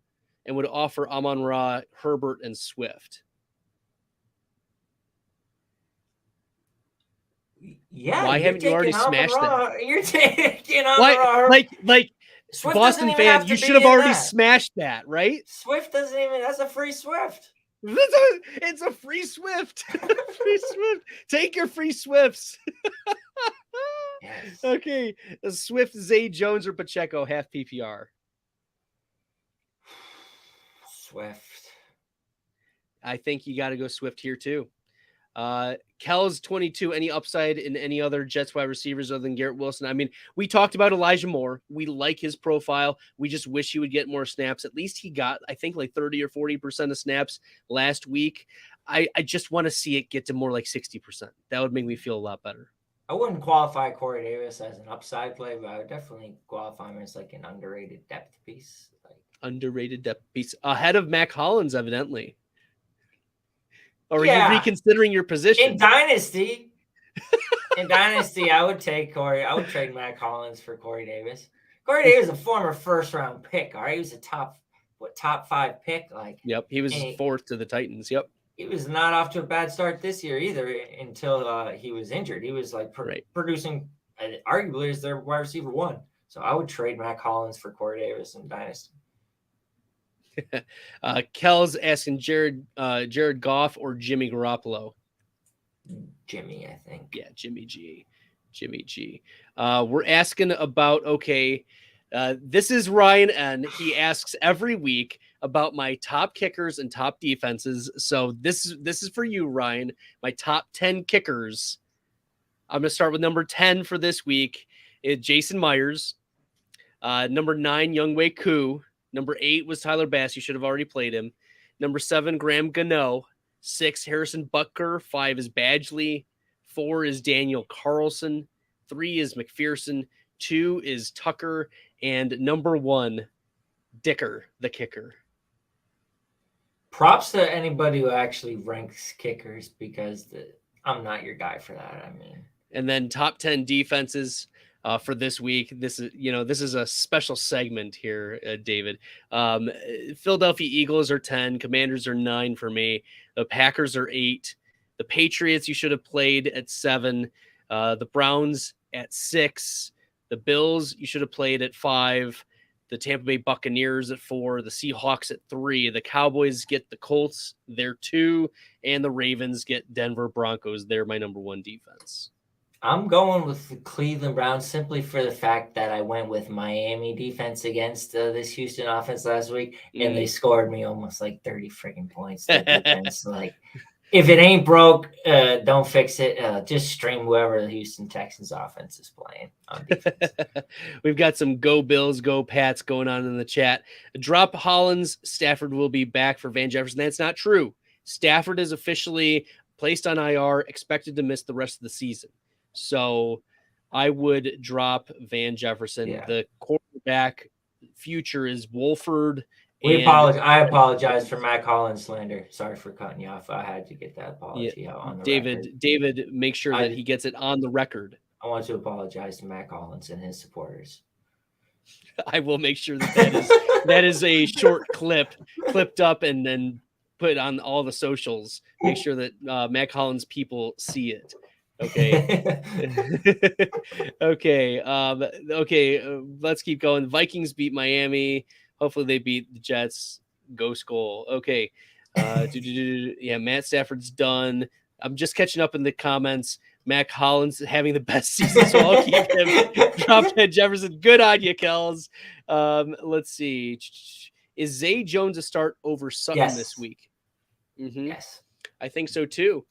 and would offer Amon-Ra, Herbert, and Swift. Yeah. Why haven't you already smashed that? You're taking Amon-Ra. Like Swift Boston fan, you should have already smashed that, right? Swift doesn't even. That's a free Swift. It's a free Swift. Free Swift. Take your free Swifts. Yes. Okay. Swift, Zay Jones, or Pacheco, half PPR. Swift. I think you got to go Swift here too. Kel's 22. Any upside in any other Jets wide receivers other than Garrett Wilson? I mean, we talked about Elijah Moore. We like his profile. We just wish he would get more snaps. At least he got, I think, like 30 or 40% of snaps last week. I just want to see it get to more like 60%. That would make me feel a lot better. I wouldn't qualify Corey Davis as an upside play, but I would definitely qualify him as like an underrated depth piece. Underrated depth piece. Ahead of Mac Hollins, evidently. Or are Yeah. you reconsidering your position? In Dynasty, I would take Corey. I would trade Mac Hollins for Corey Davis. Corey Davis is a former first-round pick. All right, he was a top 5 pick. Yep, he was fourth to the Titans. Yep, he was not off to a bad start this year either until he was injured. He was like producing, arguably as their wide receiver 1. So I would trade Mac Hollins for Corey Davis in Dynasty. Kel's asking Jared Goff or Jimmy Garoppolo. Jimmy, I think. Yeah, Jimmy G. We're asking about, this is Ryan N. He asks every week about my top kickers and top defenses. So this is for you, Ryan. My top 10 kickers. I'm gonna start with number 10 for this week. It's Jason Myers. Number 9, Younghoe Koo. Number 8 was Tyler Bass. You should have already played him. Number 7, Graham Gano. 6, Harrison Butker. 5 is Badgley. 4 is Daniel Carlson. 3 is McPherson. 2 is Tucker. And number 1, Dicker, the kicker. Props to anybody who actually ranks kickers because I'm not your guy for that. I mean, and then top 10 defenses. For this week, this is a special segment here, David. Philadelphia Eagles are 10, Commanders are 9 for me. The Packers are 8. The Patriots you should have played at 7. The Browns at 6. The Bills you should have played at 5. The Tampa Bay Buccaneers at 4. The Seahawks at 3. The Cowboys get the Colts, they're 2, and the Ravens get Denver Broncos. They're my number 1 defense. I'm going with the Cleveland Browns simply for the fact that I went with Miami defense against this Houston offense last week, and they scored me almost like 30 freaking points. Defense. Like, if it ain't broke, don't fix it. Just stream whoever the Houston Texans offense is playing on defense. We've got some Go Bills, Go Pats going on in the chat. Drop Hollins. Stafford will be back for Van Jefferson. That's not true. Stafford is officially placed on IR, expected to miss the rest of the season. So I would drop Van Jefferson. Yeah. The quarterback future is Wolford. I apologize for Mac Hollins slander. Sorry for cutting you off. I had to get that apology out on the record. David, make sure that he gets it on the record. I want to apologize to Mac Hollins and his supporters. I will make sure that is a short clipped up and then put on all the socials. Make sure that Mac Hollins people see it. Okay. Okay. Let's keep going. Vikings beat Miami. Hopefully they beat the Jets. Go Skull. Okay. Yeah, Matt Stafford's done. I'm just catching up in the comments. Mac Hollins having the best season, so I'll keep him. Drop Van Jefferson. Good on you, Kels. Let's see. Is Zay Jones a start over Sutton this week? Mm-hmm. Yes. I think so too.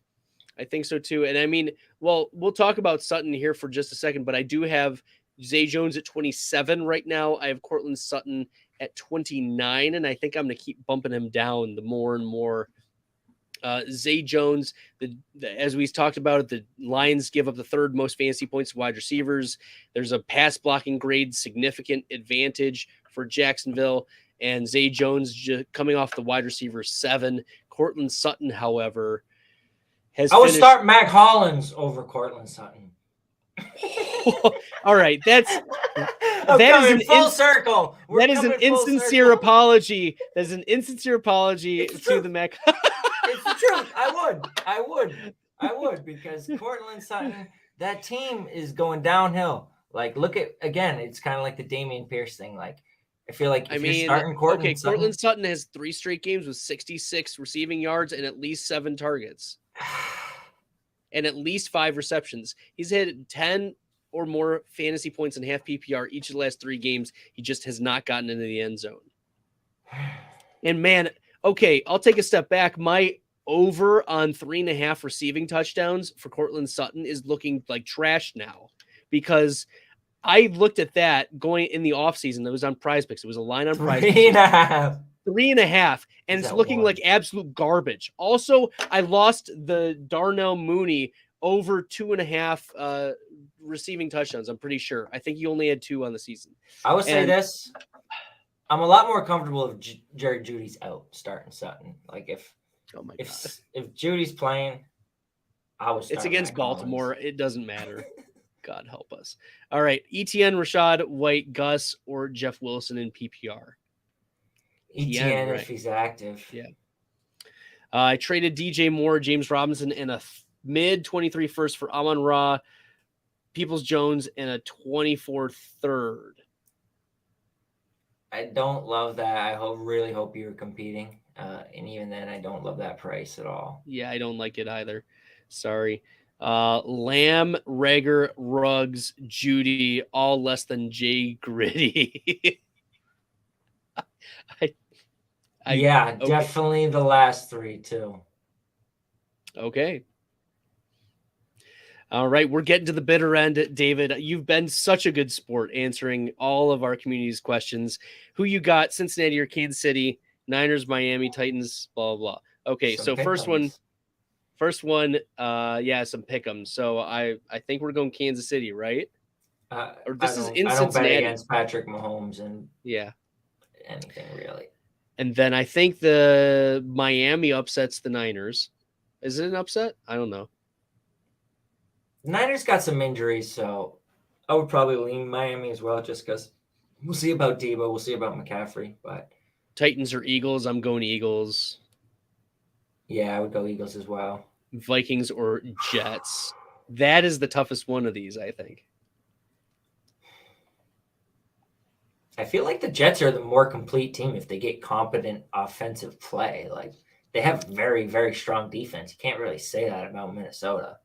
And I mean, well, we'll talk about Sutton here for just a second, but I do have Zay Jones at 27 right now. I have Cortland Sutton at 29, and I think I'm going to keep bumping him down the more and more Zay Jones, as we talked about it, the Lions give up the third most fantasy points to wide receivers. There's a pass blocking grade significant advantage for Jacksonville, and Zay Jones coming off the wide receiver 7. Cortland Sutton, however, has I would finished... start Mac Hollins over Cortland Sutton. All right, that is full circle. That is an insincere apology. That is an insincere apology to the Mac. It's the truth. I would because Cortland Sutton, that team is going downhill. Like, look at, again, it's kind of like the Dameon Pierce thing. Like, I feel like if you're starting Cortland Sutton. Cortland Sutton has 3 straight games with 66 receiving yards and at least 7 targets and at least 5 receptions. He's had 10 or more fantasy points in half PPR each of the last 3 games. He just has not gotten into the end zone. And man, okay, I'll take a step back. My over on 3.5 receiving touchdowns for Cortland Sutton is looking like trash now, because I looked at that going in the offseason. It was on Prize Picks. It was a line on Prize Picks. 3.5. 3.5. And it's looking like absolute garbage. Also, I lost the Darnell Mooney over 2.5 receiving touchdowns. I'm pretty sure. I think he only had 2 on the season. I would say this. I'm a lot more comfortable if Jerry Jeudy's out starting Sutton. Like if Judy's playing, I was. It's against Baltimore. It doesn't matter. God help us. All right, ETN, Rashad White, Gus, or Jeff Wilson in PPR. ETN if he's active. Yeah. I traded DJ Moore, James Robinson, and a mid 23 first for Amon-Ra, Peoples-Jones, and a 24 third. I don't love that. I really hope you're competing. And even then, I don't love that price at all. Yeah, I don't like it either. Sorry. Lamb, Rager, Ruggs, Judy, all less than Jay Gritty. Definitely the last 3 too. Okay. All right, we're getting to the bitter end, David. You've been such a good sport answering all of our community's questions. Who you got? Cincinnati or Kansas City? Niners, Miami, Titans, blah, blah, blah. Okay, so first one, some pick'ems. So I think we're going Kansas City, right? Or this is in Cincinnati. I don't bet against Patrick Mahomes and anything really. And then I think the Miami upsets the Niners. Is it an upset? I don't know. The Niners got some injuries, so I would probably lean Miami as well, just because we'll see about Debo, we'll see about McCaffrey. But Titans or Eagles? I'm going Eagles. Yeah, I would go Eagles as well. Vikings or Jets? That is the toughest one of these, I think. I feel like the Jets are the more complete team if they get competent offensive play. Like, they have very, very strong defense. You can't really say that about Minnesota.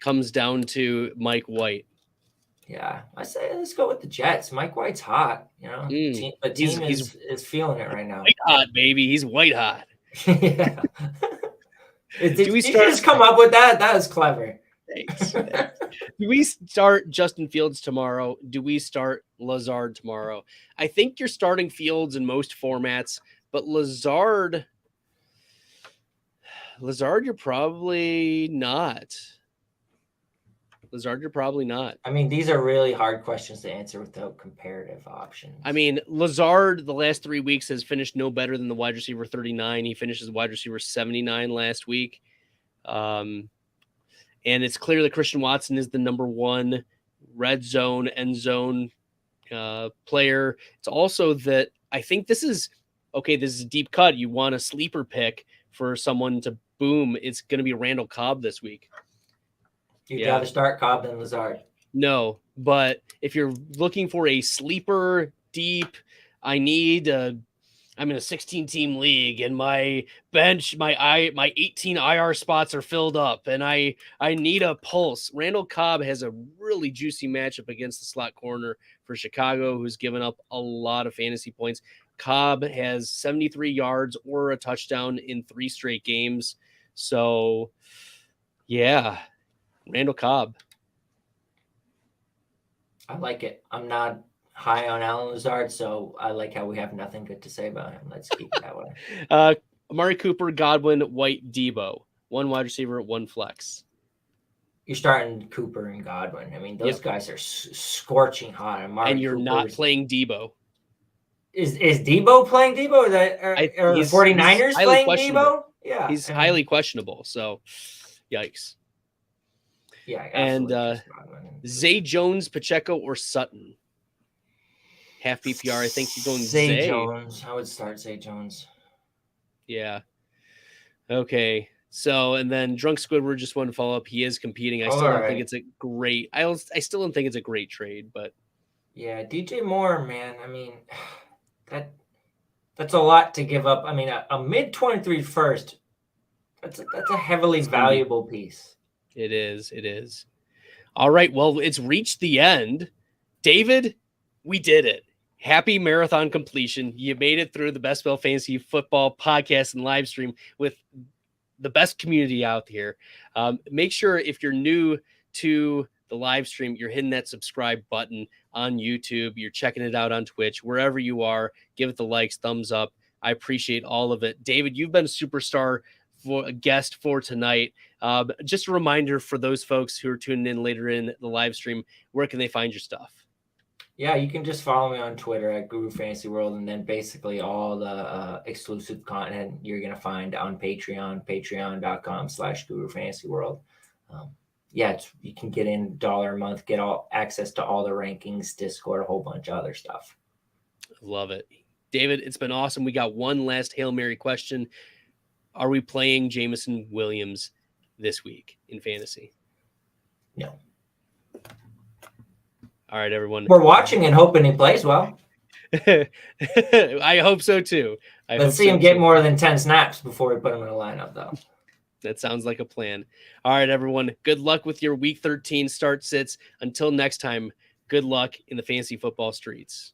Comes down to Mike White. Yeah, I say let's go with the Jets. Mike White's hot, you know. The team is feeling it right now. White hot, baby. He's white hot. Yeah. Did we just come up with that? That was clever. Thanks. Do we start Justin Fields tomorrow? Do we start Lazard tomorrow? I think you're starting Fields in most formats, but Lazard, you're probably not. I mean, these are really hard questions to answer without comparative options. I mean, Lazard, the last 3 weeks, has finished no better than the wide receiver 39. He finishes wide receiver 79 last week. And it's clear that Christian Watson is the number 1 red zone, end zone player. It's also that I think this is a deep cut. You want a sleeper pick for someone to boom. It's going to be Randall Cobb this week. You'd rather start Cobb than Lazard. No, but if you're looking for a sleeper deep, I'm in a 16-team league and my bench, my 18 IR spots are filled up and I need a pulse. Randall Cobb has a really juicy matchup against the slot corner for Chicago, who's given up a lot of fantasy points. Cobb has 73 yards or a touchdown in 3 straight games. So, yeah. Randall Cobb. I like it. I'm not high on Alan Lazard, so I like how we have nothing good to say about him. Let's keep it that way. Amari Cooper, Godwin, White, Debo. One wide receiver, one flex. You're starting Cooper and Godwin. I mean, those guys are scorching hot. And you're not playing Debo. Is Debo playing Debo? Or the 49ers playing Debo? Yeah. He's highly questionable. So, yikes. Yeah. And Zay Jones, Pacheco, or Sutton? Half PPR. I think you're going Zay Jones. I would start Zay Jones. Yeah. Okay. So, and then Drunk Squidward just wanted to follow up. He is competing. I still don't think it's a great. I still don't think it's a great trade, but yeah, DJ Moore, man. I mean, that's a lot to give up. I mean, a mid-23 first. That's a heavily valuable piece. It is. It is. All right. Well, it's reached the end. David, we did it. Happy marathon completion. You made it through the Best Bell Fantasy Football podcast and live stream with the best community out here. Make sure if you're new to the live stream, you're hitting that subscribe button on YouTube. You're checking it out on Twitch, wherever you are. Give it the likes, thumbs up. I appreciate all of it. David, you've been a superstar for a guest for tonight. Just a reminder for those folks who are tuning in later in the live stream, where can they find your stuff? Yeah, you can just follow me on Twitter at Guru Fantasy World, and then basically all the exclusive content you're going to find on Patreon, patreon.com/Guru Fantasy World. You can get in $1 a month, get all access to all the rankings, Discord, a whole bunch of other stuff. Love it. David, it's been awesome. We got one last Hail Mary question. Are we playing Jameson Williams this week in fantasy? No. All right, everyone. We're watching and hoping he plays well. I hope so too. Let's see him get more than 10 snaps before we put him in the lineup, though. That sounds like a plan. All right, everyone. Good luck with your Week 13 start sits. Until next time, good luck in the fantasy football streets.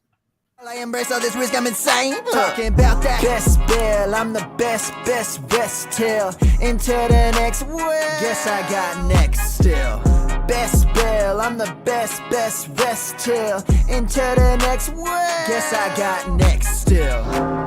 I embrace all this risk, I'm insane. Talking about that best bill, I'm the best till into the next world. Guess I got next still. Best bill, I'm the best rest till into the next world. Guess I got next still.